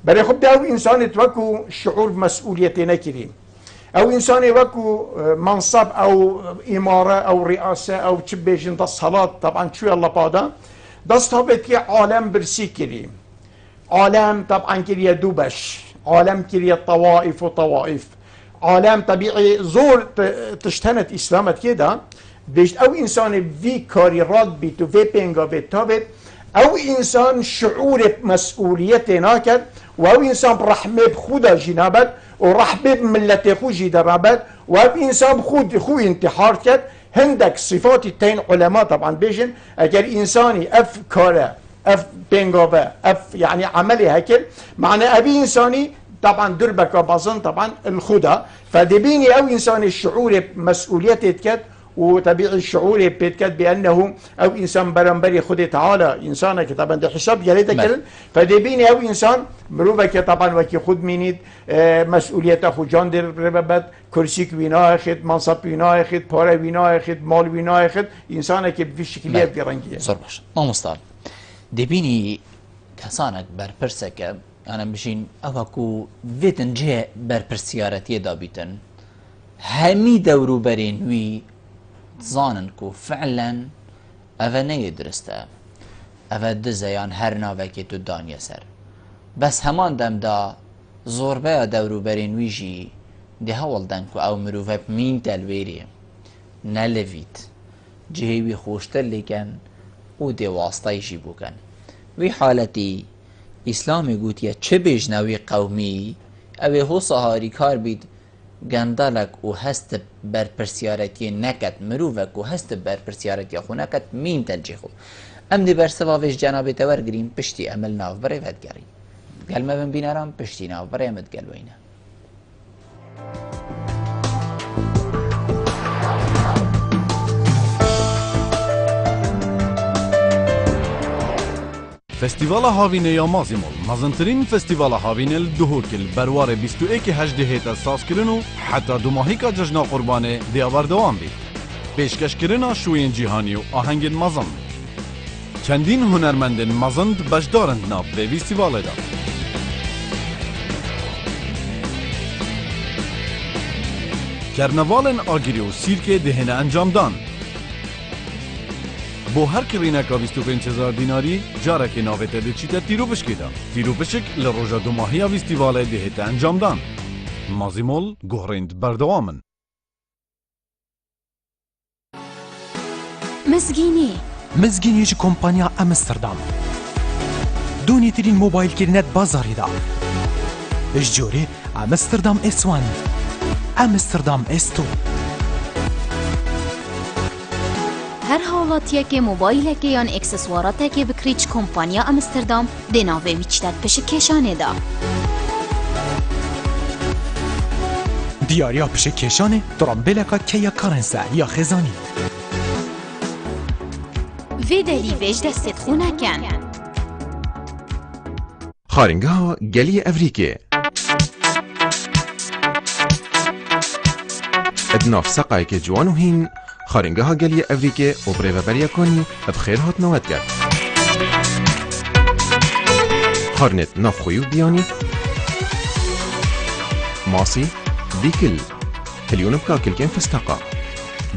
بري خب ده انسان توكو شعور بمسؤوليته نكري او انسان وكو منصب او اماره او رئاسه او تشبيجن ده الصلاه طبعا شو يلا بادا ده صابت عالم برسي كريم عالم طبعا كريا دوبش عالم كريا طوائف وطوائف عالم طبيعي زور تشتنت اسلامت كده بيش او انسان في كاري راد بيت وفي بينغا في تابت او انسان شعور بمسؤوليته ناكد او انسان برحمه بخودا جنابت ورحبه بملته خو جدرابت او انسان بخود خو انتحار كد هندك صفات التين علماء طبعا بيجن اگر انساني اف كاره اف بينغا اف يعني عملي هكل معنى ابي انساني طبعا دربك وبازن طبعا الخدا فدبيني او انسان الشعور بمسؤوليته كد وطبيعي الشعور بيتكد بانه او انسان برنبري خد تعالى انسانك طبعا ده حساب جريتك فدبيني او انسان مروبك طبعا وكي خد مينيد مسؤوليته خو جان در ربابت كرسيك وينا اخد منصب وينا اخد پاره وينا اخد مال وينا اخد انسانك في شكليه برنگيه صار باش ما مستعد دبيني كسانك برپرسك انا بشين اوكو فيتن جه برپرسيارتي دابيتن همي دورو برين وي زانن كو فعلا أفا نيدرستا او دزیان هر ناوکی تو دانیه سر بس همان دم دا زوربه دورو برین ویجی ده هول دن که او مروفه مین تلویری نلوید جهوی خوشتر لیکن او ده واسطه جی بکن وی حالتی اسلامی گوتیه چه بجنوی قومی اوی هو سهاری کار بید گندالک و هست بر پرسیارتی نکت مروفک و هست بر پرسیارتی خو نکت مین تلجی خو ام دی بر سواوش جنابی تور گریم پشتی عمل ناف بره ودگری گلمه بن بینارم پشتی ناف بره امد گلوینه فستیوال هاوینه یا مازیمول مزنترین فستیوال هاوینه دهوکل بروار 21 هجده اساس کرنو حتی دو ماهی که جشن قربانه دیوار دوام بید پیشکش کرنا شوین جهانی و آهنگ مزن چندین هنرمندن مزند بجدارند ناب به فستیوال دا کرنوال آگیری و سیرک دهنه انجام دان با هر کرینکا 25,000 دیناری جارک ناویت دچیت تیرو بشکیدا تیرو بشک لروجا دو ماهی فستیوال دهت انجام دان مازیمول گهرند بردوامن مزگینی چه کمپانیا امستردام دونی ترین موبایل کرنت بازاری دا اججوری امستردام S1 امستردام S2 هر حالاتیه که موبایل که یان اکسسوارات که بکریچ کمپانیا امستردام دناوه ویچتت پش کشانه دا دیاریا پش کشانه درامبلکا که یا کارنسه یا خزانی وی دلی ویج دستت خونه کن خارنگها گلی افریقی ادناف سقای که جوانو هین خارنگها گلی افریقی و بریو بریا کنی بخیر هات نوت کرد خارنت ناف خویو بیانی ماسی بیکل هلیون بکا کلکن فستاقا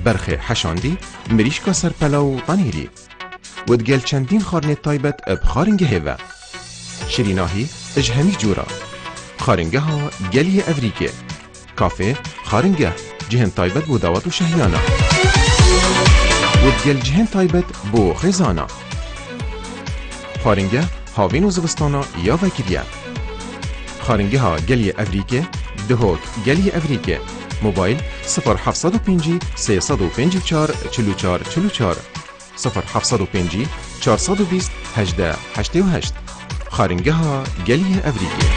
برخ حشاندی مریشکا سرپلاو طنیری ودگل چندین خارنت تایبت اب خارنگه هوا شریناهی اجهمی جورا خارنگه ها گلی افریقی کافه خارنگه جهن تایبت بو داوت و شهیانا ودگل جهن تایبت بو خزانا خارنگه هاوین و زوستانا یا وکریه خارنگه ها گلی افریقی دهوک گلی افریقی موبایل 0705 354 44 44 0705 420 18 88 خارنگه ها گلی افریقی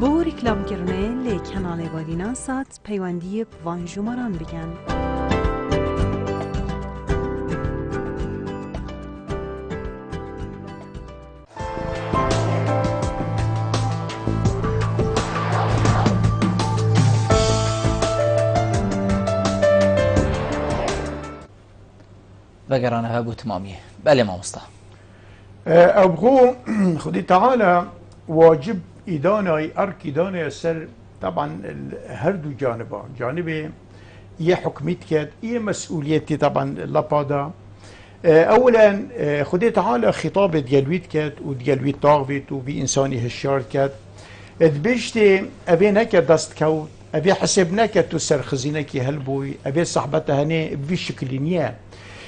بو ریکلام کرنه لی کانال وادینا سات پیوندی وان جمران بگن بقرانه هبو تمامية بله ما مستا أبغو خدي تعالى واجب إدانة أرك إدانة سر طبعا هردو جانبا جانبي هي حكميت كات هي مسؤوليتي طبعا لبادا أولا خدي تعالى خطاب ديالويت كات وديالويت طاغويت وبي إنساني هشار كات دبشتي أبي نكا دست كوت أبي حسب نكا تسر خزينكي هلبوي أبي صحبتها هني بفي شكلينيا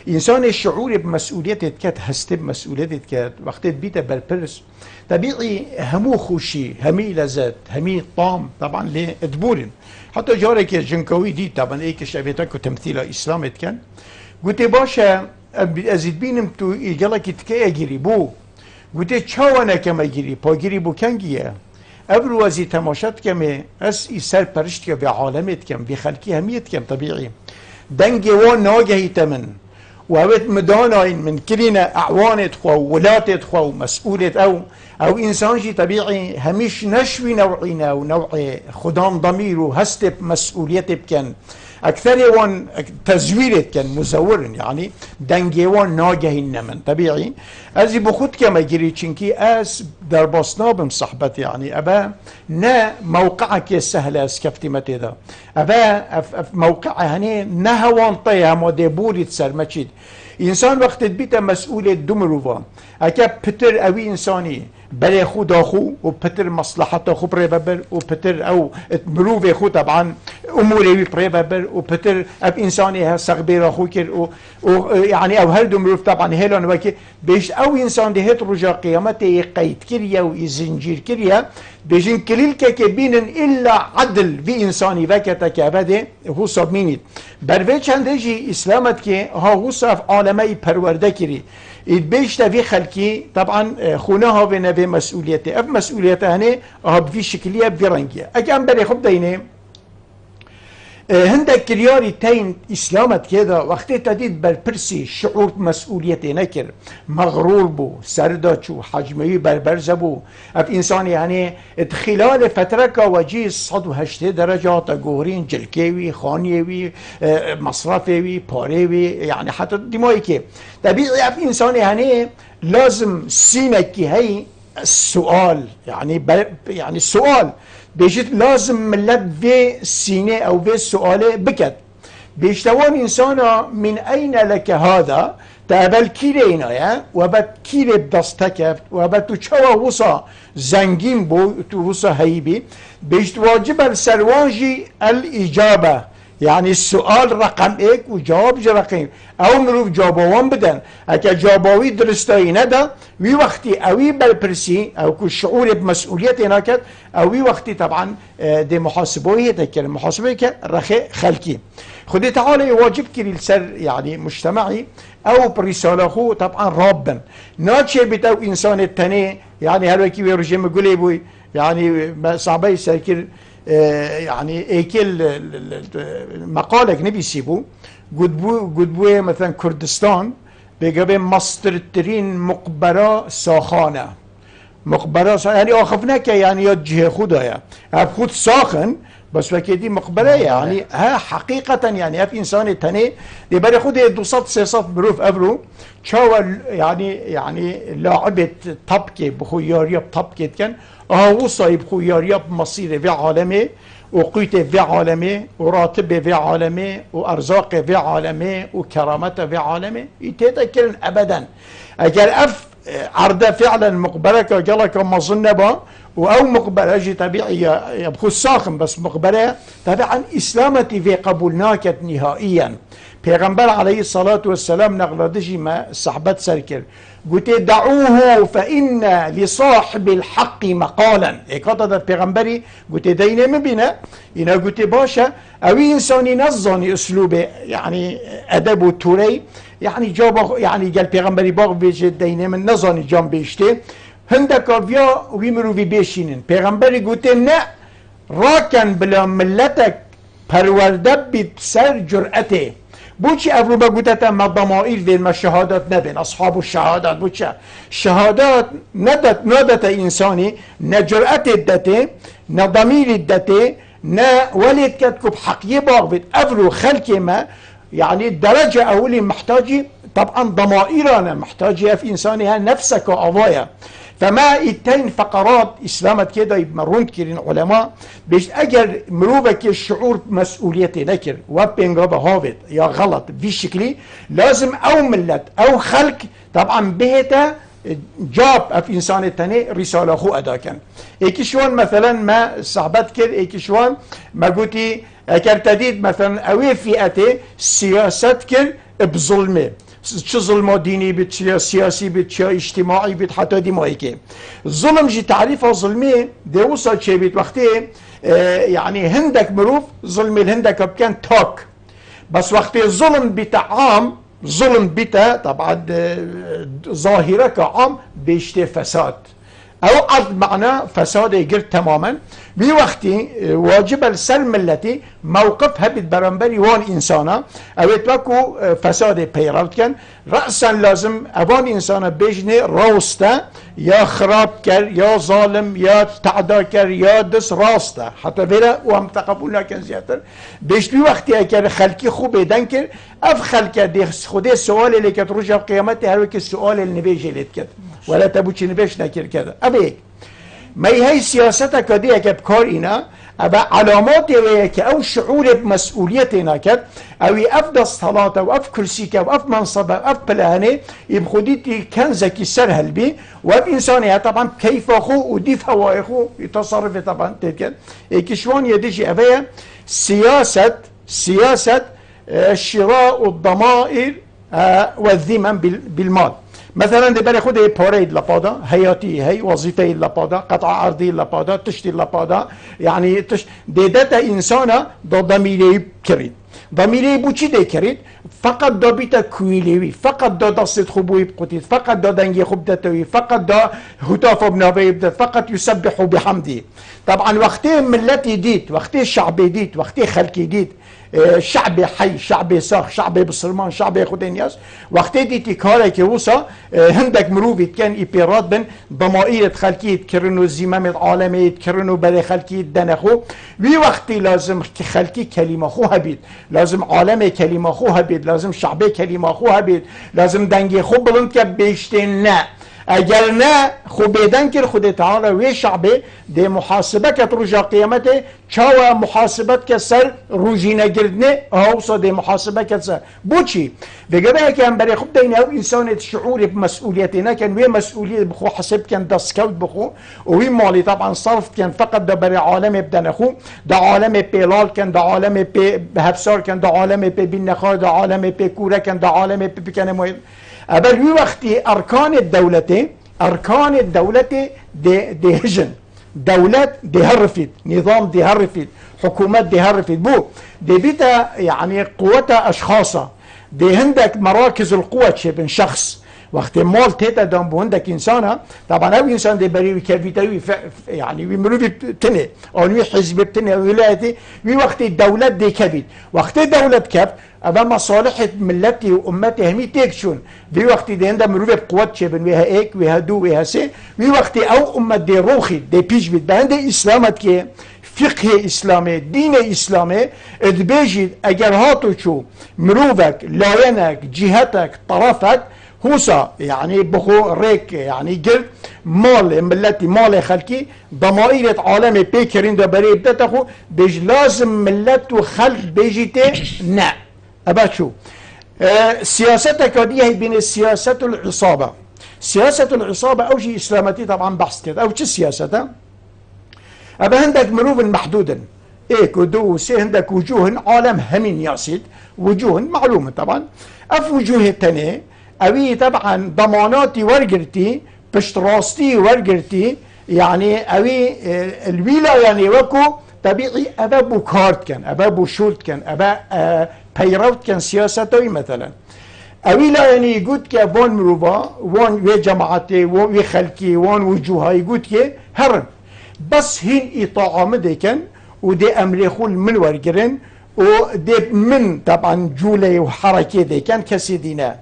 إنسان الشعور بمسؤوليته كات هست بمسؤوليته كات وقت بيته بالبرس طبيعي همو خوشي همي لذات همي طعم طبعا لدبورن حتى جارك جنكوي دي طبعا ايك شابيتك تمثيل اسلام كان قلت باشا ازيد بينم تو يجلك تكاي جري بو قلت تشاوانا كما جري با جري بو كانجيا ابرو ازي تماشات كما اس يسال برشت كم بعالمت كم بخلقي هميت كم طبيعي دنجي وان ناجهي تمن وهوت مدانين من كلنا أعوانت خو ولاتت خو مسؤولة أو إنسان شي طبيعي هميش نشوي نوعنا ونوع خدام ضميره هست مسؤوليته بكن اكثر وان تزويرت كان مزور يعني دنجوان ناجهين من طبيعي ازي بخود كما جري چنكي اس در باسنابم صحبت يعني ابا نا موقعك سهل اسكفتمت ذا ابا موقع هني نهوان طيه ما دبوري تسر مچيد انسان وقت بيت مسؤول دمروفا اكا بتر اوي انساني بلي خود اخو وبتر مصلحته خو بريبابر وبتر او مروف خو طبعا اموري بريبابر وبتر اب انساني هسغبير اخو كر يعني او هردو مروف طبعا هيلون وكي بيش او انسان دي هت رجا قيامته يقيد كريا ويزنجير كريا بيجن كليل كبين الا عدل في انساني وكتك ابدا هو صابمينيد بروي چندجي اسلامت كي ها هو صف عالمي پرورده كري بيشتا في خلقي طبعا خونها في مسؤوليته اف مسؤوليته هني في شكليه في رنجيه اجي بري خب دينه هندك كرياري تين اسلامت كده وقت تديد بالبرسي شعور مسؤوليته نكر مغرور بو سرداچو حجمي بربرز بو اف انسان يعني خلال فتره وجي 180 درجات جوهرين جلكيوي خانيوي مصرفيوي باريوي يعني حتى دماغي طبيعي اف انسان يعني لازم سينك هي السؤال يعني السؤال بيجت لازم ملت في سينة أو في السؤال بكت بيشتوان إنسانا من أين لك هذا تقبل كيرينا يا وبت كيري بدستكفت وبت تشوا وصا زنجين بو توصا هيبي بيشت واجب السرواجي الإجابة يعني السؤال رقم ايك وجواب رقم او مروف جوابوان بدن اكا جواباوي درستاي ندا وي وقتي اوي بالبرسي او كل شعور بمسؤوليتي ناكد اوي وقتي طبعا دي محاسبوي هيك المحاسبه رخي خلقي خدي تعالى واجب كري السر يعني مجتمعي او برساله طبعا رابا ناتشي بتاو انسان التاني يعني هلو كي رجيم يقول بوي يعني صعبه يسكر يعني ايكل مقالك نبي يسيبو قد بو مثلا كردستان بيجابين مصدرترين مقبرة ساخانة مقبرة يعني اخفناك يعني يجه خدايا هب خود ساخن بس وكيدي مقبرة يعني ها حقيقة يعني في انسان تاني دي بري خود 200 300 بروف افرو تشاول يعني لاعبة طبكي بخيارية بطبكي كان وصاي بخيارية بمصير في عالمي وقيت في عالمي وراتب في عالمي وارزاق في عالمي وكرامته في عالمي يتذكرن ابدا اجل اف عرضه فعلا مقبره كجلك مظنبه او مقبره جي طبيعيه يبخو ساخن بس مقبره طبعا اسلامتي في قبولناك نهائيا پیغمبر عليه الصلاه والسلام نغلدجي ما صحبت سركر قلت دعوه فإن لصاحب الحق مقالا اكادا پیغمبری قلت دينه مبينه إنا قلت باشا اوي انساني نظاني اسلوب يعني ادب وتوري يعني جاب يعني قال پیغمبری باغ بيجي دينه من نظاني جام بيشته هندك فيا ويمرو في بيشينن پیغمبری قلت نه راكن بلا ملتك پرورده بسر جرأته بوچی افروبا گوتتا ما ضمائر وین ما شهادات نبین اصحاب الشهادات بوچه شهادات ندت انسانی نه جرأت دته نه ضمیر دته نه ولد كتكب حقية باغبت افرو خلقي ما يعني الدرجة اولي محتاجي طبعا ضمائرنا محتاجة في انسانها نفسك وأضايا فما التين فقرات اسلامت كده يمرون كيرين علماء بيش اجر مروبك الشعور مسؤوليتي نكر وبينغابا هافت يا غلط في شكلي لازم او ملت او خلق طبعا بهتا جاب في انسان التاني رساله خو ادا كان ايكشوان مثلا ما صعبت كر ايكشوان ما قلتي كرتديد مثلا اوي فئتي سياسه كر بظلمه چه ظلم ديني بيت چه سياسي بيت چه اجتماعي بيت حتى دمائي كي ظلم جي تعريفها ظلمي دي وصل شي بيت وقتي يعني هندك مروف ظلم الهندك كان توك بس وقتي ظلم بتاع ظلم بتا طبعا ظاهرة كعام بيشتي فساد او عرض معناه فساد يقر تماما بوقتي واجب السلم التي موقفها بالبرنبري وان انسانا او يتوكو فساد بيروت كان رأسا لازم اوان انسانا بيجني روستا يا خراب كر يا ظالم يا تعدا كر يا دس راستا حتى بلا وهم تقبلنا كان زيادة بيش بوقتي اكر خلقي خوب يدن كر اف خلقي دي خده السؤال اللي كترجع قيامته هلوك السؤال اللي نبيجي ليت كده ولا تبوشي نبيش نكر كده ابيك ما هي سياستك كديه كبكار إنا أبا علامات وياك أو شعور بمسؤوليتنا كد أو أفضل صلاة أو أف كرسيك أو أف منصب أو أف بلاني يبخديتي كان زكي سرهل بي وأب إنسانية طبعا كيف أخو وديف هوا أخو يتصرف طبعا تلك كشوان يديجي أبايا سياسة شراء الضمائر والذمم بالمال مثلا دي بالي خود باريد لبادا حياتي هي وظيفه لبادا قطع ارضي لبادا تشتي لبادا يعني دي داتا انسانه دا ضميري كريد ضميري بو چی دي كريد فقط دا بيتا كويلوي فقط دا دست خوبوي بقوتيد فقط دا دنگي خوب دتوي فقط دا هتاف بنابي بدت فقط يسبحوا بحمدي طبعا وقتي ملتي ديت وقتي شعبي ديت وقتي خلقي ديت شعبي حي شعبي ساخ شعبي بسلمان شعبي خدين ياس وقتي ديتي كارك وصا هندك مروفي كان إبيرات بن ضمائر خلقية كرنو زمام عالمي كرنو بري خلقية دنخو وي وقتي لازم خلقي كلمة خو هبيد لازم عالمي كلمة خو هبيد لازم شعبي كلمة خو هبيد لازم دنگي خو بلند که بيشتين نه اگر نه خوبیدن که خود تعالی وی شعبه ده محاسبه که رجا قیامته چاو محاسبت که سر روژی نگردنه اوصا ده محاسبه که سر بو چی؟ بگه به که هم برای خوب دین او انسان شعور بمسئولیتی نکن وی مسئولیت بخو حسب کن دستکوت بخو وی مالی طبعا صرف کن فقط ده برای عالم بدن خو ده عالم پیلال کن ده عالم پی هفسار کن ده عالم پی بینخار ده عالم پی کوره کن ده عالم پی بکنه مهم أبل وقتي أركان الدولة دي هجن دولات دي هرفت نظام دي هرفت حكومات دي هرفت بو دي بيتا يعني قوتها أشخاصة دي هندك مراكز القوة شبن شخص وقت مال تيتا دام بو هندك إنسانة طبعا أو إنسان دي بريوي كافيتا يعني ويمروي بتني أو وي حزب بتني ولايتي وي وقت الدولات دي كبيت وقت الدولة كبت أبا مصالح ملتي وأمتي همي تيكشون في وقت دي هندا مروي بقوات شبن ويها إيك ويها دو ويها سي في وقت أو أمت دي روخي دي بيش بيت بهندا إسلامت كي فقه إسلامي دين إسلامي ادبيجي أجر هاتو شو مروفك لاينك جهتك طرفك هوسا يعني بخو ريك يعني قل مال ملتي مال خلقي ضمائر عالم بيكرين دا بري بدتخو بيج لازم ملت وخلق بيجيتي نا أبا شو سياستك هي بين السياسة العصابة سياسة العصابة أو شيء إسلامتي طبعا بحث كده أو شيء سياسة أبا هندك مروف محدودا إيك ودو سي هندك وجوه عالم همين ياسيد وجوه معلومة طبعا أف وجوه التانية أبي طبعا ضماناتي ورقرتي بشتراستي ورقرتي يعني أبي الويلا يعني وكو طبيعي أبا بو كارت كان أبا بو شولت كان أبا بيروت كان سياستوي مثلا أبي لا يعني يقول كي وان مروبا وان وي جماعتي وان خلقي وان وجوها يقول كي هرن بس هين إطاعة مدي كان ودي أمري خول من ورقرن ودي من طبعا جولي وحركة دي كان كسيدينا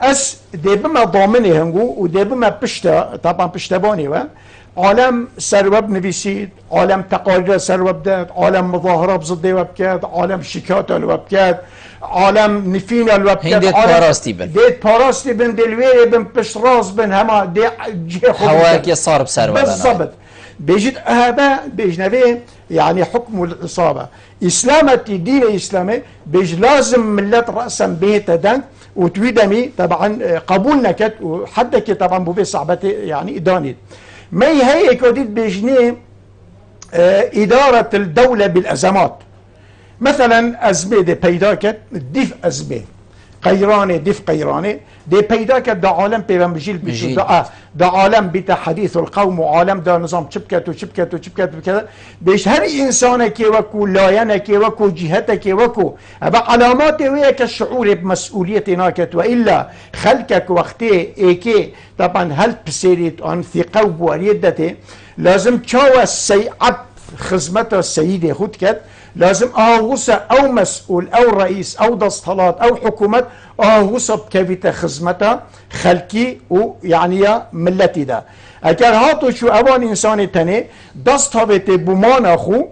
أس دي بما ضامني هنقو ودي بما بشتا طبعا بشتباني و عالم سروب نفيسيد عالم تقارير سروب داد عالم مظاهرة بضد وبكاد عالم شكات الوبكاد عالم نفينا الوبكاد هنديت باراستي بن ديت باراستي بن دلويري بن بشراس بن هما دي هواك صار بسروب بالضبط بيجد هذا بيجنبيه يعني حكم العصابة إسلامة دين إسلامي بيج لازم ملت رأسا به تدن وتويدمي طبعا قبولنا كت وحدك طبعا بوبي صعبتي يعني إداني ما هي كوديت بيجني إدارة الدولة بالأزمات مثلا أزمة دي بيداكت ديف أزمة قيرانه دف قيرانه دي بيداك دا عالم بيرمجيل بيجو دا عالم بيتا حديث القوم وعالم دا نظام شبكت وشبكت وشبكت وكذا بيش هر انسان كي وكو لاينه كي وكو جهته كي وكو ابا علامات وياك الشعور بمسؤوليه ناكت والا خلقك وقتي ايكي طبعا هل بسيريت عن ثقه وبوريدته لازم تشاو السيئات خدمته السيدة خود كد لازم غصة أو مسؤول أو رئيس أو دستهلات أو حكومة غصة بكيفية خدمته خلقي ويعني ملتي ده اگر هاتو شو اوان انسان تاني دستهلات بمان خو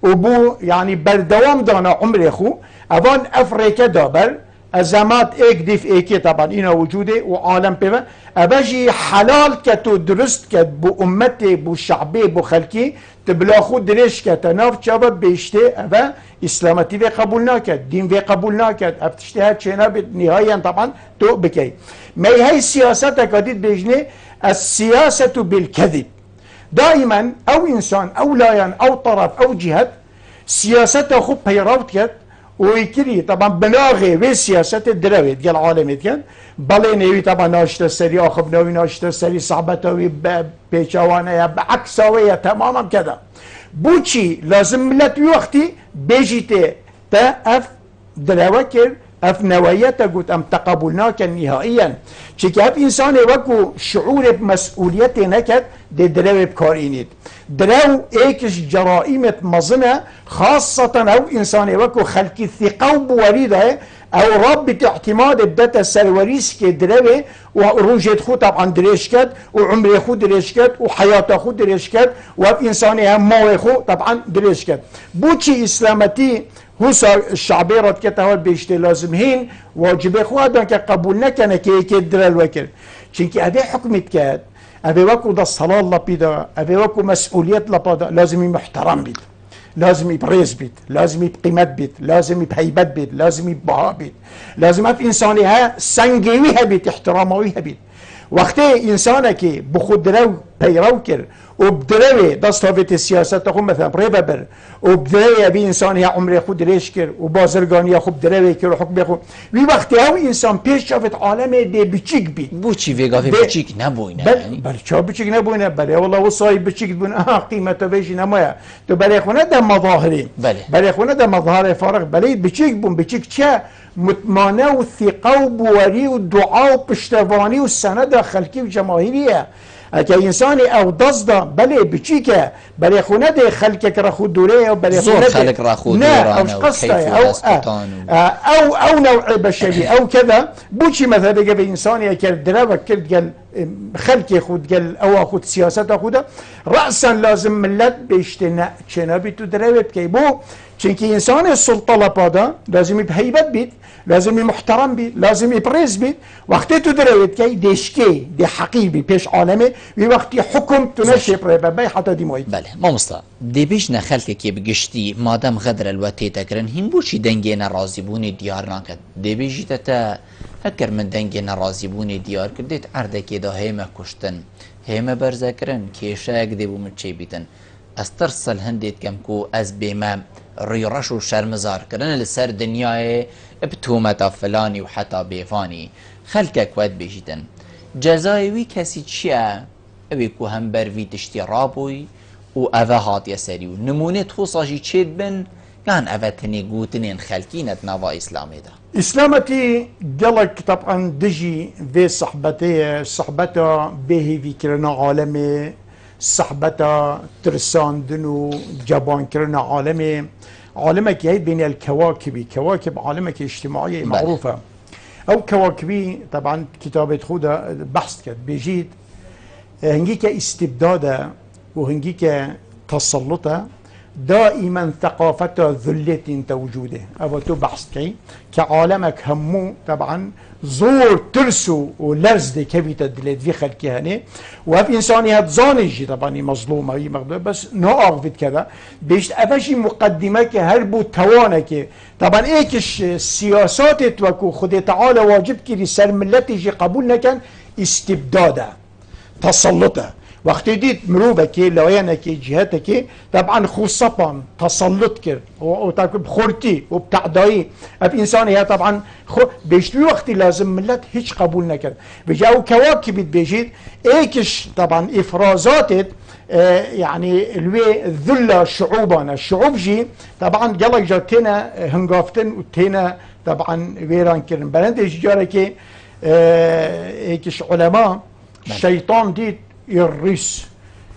وبو يعني بردوام دانا عمر خو اوان افريكا دابر ازمات ايك ديف ايكي طبعا اينا وجوده وعالم بيبا اباجي حلال كتو درست كت بو امتي بو شعبي بو خلقي تبلاخو دريش كت ناف شباب بيشتي ابا اسلامتي في قبولنا كت دين في قبولنا كت ابتشتها تشينا نهايا طبعا تو بكي ما هي السياسة كديد بيجني السياسة بالكذب دائما او انسان او لاين او طرف او جهة سياسته خب بيراوت كت ويكري طبعا بناغي في سياسة الدراوي ديال العالم كان باليني طبعا ناشته سري اخب نوي ناشته سري صعبته بيشاوانه بعكساويه تماما كذا بوشي لازم ملت وقتي بيجيتي تا اف دراوكر اف نواياته قلت ام تقبلناك نهائيا شكي اف انسان وكو شعور بمسؤوليته نكد دي دراوي بكارينيد دراو ايكش جرائم مظنة خاصة او انسان وكو خلقي الثقة بوريده او رابط اعتماد بداتا السروريس كي دراوي وروجت خو طبعا دريش كد وعمري خو دريش كد وحياته خو دريش كد واف انساني هم موي خو طبعا دريش كد بوشي اسلامتي هو الشعبي رد كتاول بيشتي لازم هين واجبي خو هذا كقبولنا كان كي درا الوكر شنكي هذا حكمت كاد أبي وكو دا الصلاة لبيدا أبي وكو مسؤولية لبيدا لازم محترم بيت لازم يبريز بيت لازم يبقيمت بيت لازم يبهيبت بيت لازم يبها بيت لازم في إنسانها سنجيويها بيت احترامويها بيت وقتی انسانه که بخود درو پیرو کرد و بدروی دستاویت سیاست خود مثلا ریبه بر و بدروی بی انسانی عمر خود ریش کرد و بازرگانی خود دروی کرد و حکم خود وی وقتی او انسان پیش شافت عالم دی بچیک بی بوچی ویگافی بچیک نبوینه بل چا بچیک نبوینه بله والله وصای بچیک بون قیمت ویش نمایا تو برای خونه ده مظاهری برای خونه ده مظاهر فارغ بله بچیک بون بچیک چه مطمئنه و ثقه و بواری و دعا و پشتوانی و سند خلقی و جماهیریه اگه انسانی او دزده بله بچیکه بله خونه ده خلقك را خود دوره و بله زور خلق را خود نه اوش قصده او نوع بشری او كذا بوچی مثلا بگه به انسانی اگر دره کرد گل خلق خود گل او خود سیاست خود رأسا لازم ملت بیشتر چنابی تو دره بکی بو چونکه انسان السلطه لپادا لازم بهیبت بید لازم محترم بید لازم برز بید وقتی تو دروید که دشکی دی حقیبی پیش عالمه و وقتی حکم تو نشه برای حتی دی مایید بله ما مستا دی بیش نخلک که بگشتی مادم غدر الوتی تکرن هم بوچی دنگی نرازی بونی دیار نکد دی بیشی تا هکر من دنگی نرازی بونی دیار کردید عرده که دا همه کشتن همه برزکرن کیشه دی بومد چی بیتن استرسل هندید کم کو از بیمه ریرش و شرمزار کردن لسر دنیای بتومتا فلانی و حتی بیفانی خلقك ود بیشیدن جزایوی کسی چیه اوی که هم بروی تشتی رابوی و اوه هات یسری و نمونه تخصاشی چید بن کان اوه تنی گوتنین خلقینت نوا اسلامی ده اسلامتي قالك طبعا دجي في صحبته به في كرنا عالمي صحبته ترسان دنو جبان كرنا عالمي عالمك هي بين الكواكب كواكب عالمك اجتماعية معروفة أو كواكبي طبعا كتابة خودها بحث كده بيجيد هنجيك استبدادا وهنجيك تسلطها دائما ثقافة ذلة توجوده أو تو بحث كي كعالمك همو طبعا زور ترسو ولرز دي كيف تدلت في خلقي هني وفي إنساني هتزانجي طبعا مظلومة هي مغدوة بس نوع في كذا بيشت أفشي مقدمة كهربو توانك طبعا إيكش السياسات توكو خد تعالى واجب كي لسر ملتي جي قبولنا كان استبدادا تسلطه وقت ديت مروبك لوينك جهتك طبعا خصبا تسلط كر وبخورتي وبتعداي اب انسان هي طبعا بيشتوي وقت لازم ملت هيك قبول نكر بجاو كواكب بيجيت ايكش طبعا افرازات يعني الوي ذله شعوبنا الشعوب جي طبعا قال جاتنا هنغافتن وتينا طبعا ويران كرن بلند جارك ايكش علماء الشيطان ديت الريس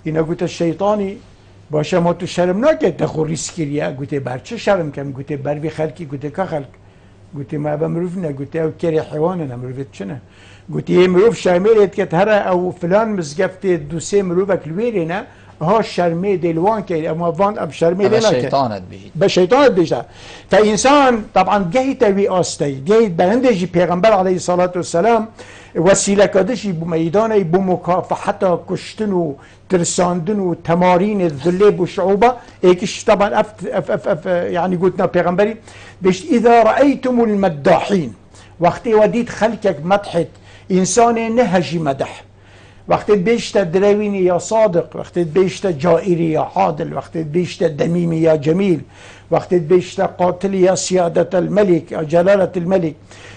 اینا گوته شیطانی باشه ما تو شرم نکرد تخو ریس کریه گوته بر چه شرم کم گوته بر بی خلکی گوته که خلق گوته ما بمروف نه گوته او کری حیوانه نمروفت چنه گوته یه مروف شرمیرید که هره او فلان مزگفت دو سه مروفک لویره نه ها شرمه دلوان کرد اما وان اب شرمه دلوان کرد شیطانت بجید به شیطانت بجید فانسان طبعا گهی توی آستی گهی برندجی پیغمبر علیه الصلاة والسلام وسیله کدشی بو میدانه بو مکافحت کشتن و ترساندن و تمارین الذله بو شعوبه ایکش طبعا اف يعني قلتنا پیغمبری بشت اذا رأيتم المداحين وقتی ودید خلقك مدحت انسان نهجی مدح وقتی بیشت دروینی یا صادق وقتی بیشت جائری یا عادل وقتی بیشت دمیمی یا جمیل وقتی بیشت قاتل یا سیادت الملك یا جلالت الملك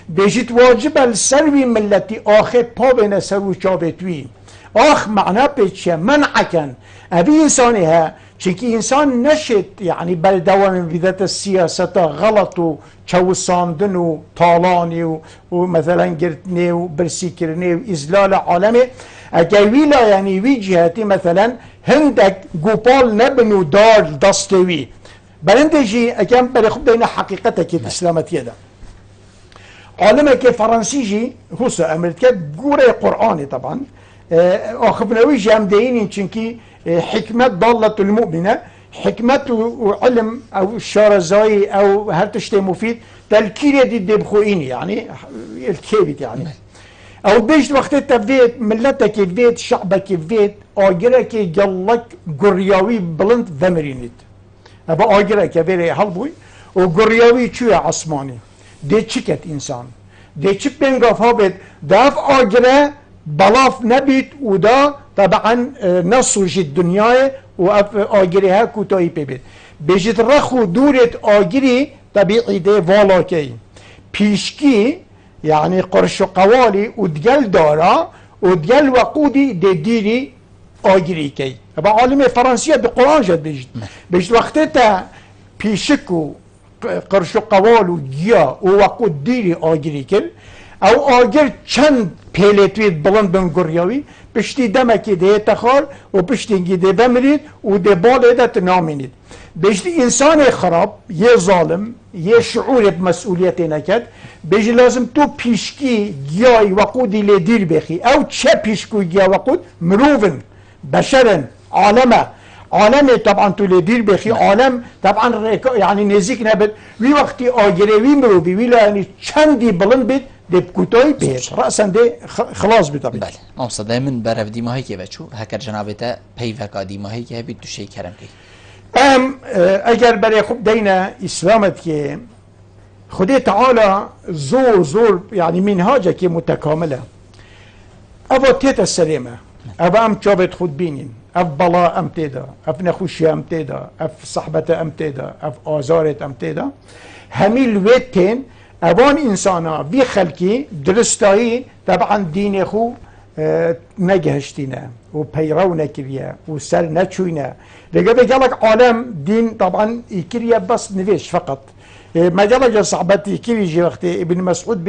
بیشت واجب السروی ملتی آخر پا بین سرو چابتوی آخ معنا پیچه منعکن ابی انسانی ها چونکه انسان نشد يعني بلدوان ویدت السیاست غلط و چوساندن و طالانی و مثلا گرتنی و برسی کرنی و ازلال عالمه اگر ویلا يعني وی جهتی مثلا هندک گوپال نبنو دار دستوی بلندجی اگر برای خود دینا حقیقتا که اسلامتیه ده عالمه که فرانسی جی حسو امریکا گوره قرآنی طبعا آخفناوی جام دینین چونکی حكمة ضالة المؤمنة حكمة وعلم أو الشارزاي أو هل تشتي مفيد تلكيريا دي بخويني يعني الكيبت يعني أو بيش وقت تفيت ملتك فيت شعبك فيت آجرك جلك قرياوي بلند ذمرينيت أبا آجرك فيري هالبوي وقرياوي شو عصماني دي تشكت إنسان دي تشك بينغاف هابت داف آجره بلاف نبيت ودا طبعا نصرش الدنيا وآجريها كوتاي بيبت بيجت رخو دورة آجري طبيعي دي فالاكي بيشكي يعني قرش قوالي ودجل دارا ودجل وقودي دي ديري آجري كي أبا عالم فرنسية بقرآن جد بيجت وقتها بيشكو قرش قوال ودجا ووقود ديري آجري كل او آگر چند پیلتوید بلند بن گریاوی پشتی دمکی ده تخال و پشتی ده بمرید و ده باله ده تنامینید بشتی انسان خراب یه ظالم یه شعور بمسئولیت نکد بجی لازم تو پیشکی گیای وقودی لدیر بخی او چه پیشکو گیا وقود مروفن بشرن عالم طبعا تو لدیر بخی عالم طبعا يعني نزیک نبد وی وقتی آگره وی مروفی وی یعنی چندی بلند بید دب كوتاي بيت رأسا دي خلاص بطبيعي بله مامسا دائما برف ديماهي كي بچو هكر جنابتا بيفكا ديماهي كي هبي دوشي كرم كي اگر برای خوب دینا اسلامت که خدا تعالى زور يعني منهاجه که متكامله افا تيتا السلامه افا ام جابت خود بينين اف بلا ام تيدا اف نخوشي ام تيدا اف صحبته ام تيدا اف آزارت ام تيدا همي الويتين اوان انسانا بی خلکی درستایی طبعا دین خو نگهشتینه و پیرو نکریه و سر نچوینه لگه بگلک عالم دین طبعا ایکریه بس نویش فقط مجالك صعبتي كيف وقت ابن مسعود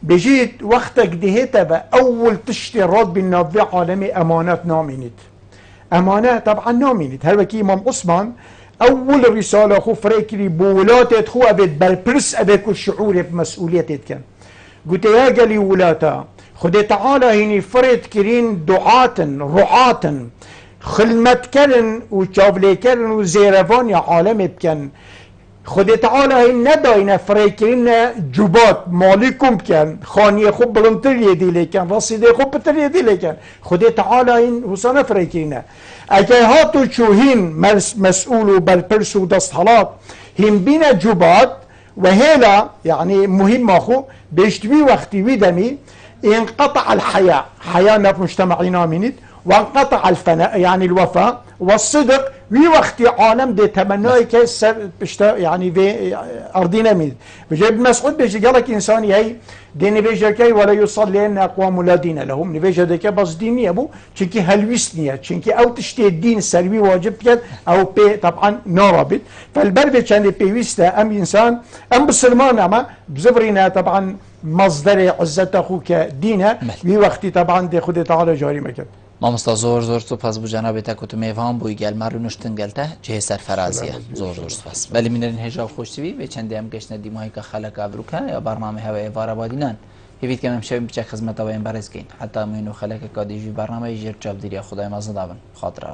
بيجيت وقتك دهيتا اول تشتي راد بالنافع عالمي امانات نامينت امانه طبعا نامينت هل وكي امام عثمان اول رساله خو فريكري بولاتت خو ابد بالبرس ابيك الشعور بمسؤوليتك كان قلت يا قالي ولاتا خدي تعالى هني فرد كرين دعاة رعاة خلمت كرن وشافلي كرن وزيرفان يا عالم بكن خدي تعالى هن نداينا فريكرين جبات مالكم كان خانية خب بلنتر يدي لكن رصيدي خب بتر يدي لكن خدي تعالى هن وصنا فريكرين اگر هاتو شوهين مسؤول بالبرس ودست حالات هم بينا جبات وهلا يعني مهم اخو بيشتوي وقتي ودمي انقطع الحياة حياة في مجتمعنا منت وانقطع الفناء يعني الوفاء والصدق وي وقت عالم دي تمنى كيس يعني في أرضنا ميد بجي ابن مسعود بيجي قالك إنساني هي دين بيجي كي ولا يصلي أن أقوام لا دين لهم نبيجي ديك بس ديني أبو چونكي هلويسنية چونكي أو تشتي الدين سلوي واجب كد أو بي طبعا نرابط فالبربة كان بيويستا أم إنسان أم بسلمان أما بزبرنا طبعا مصدر عزت أخوك دينه وي وقتي طبعا دي خود تعالى جاري مكد مامستا زور سپاس بو جناب تکوت میوان بوی گل مرو نشتن گلته جه سرفرازیه زور سپاس ولی منن هجا خوشتوی به چند هم گشنه دیمایی که خلق ابروکه یا برنامه هوای واربادینان هیوید که ممشیم بچه خدمت و این برز کین حتی منو خلق کادیجی برنامه جر چاب دیری خدای مزدابن خاطره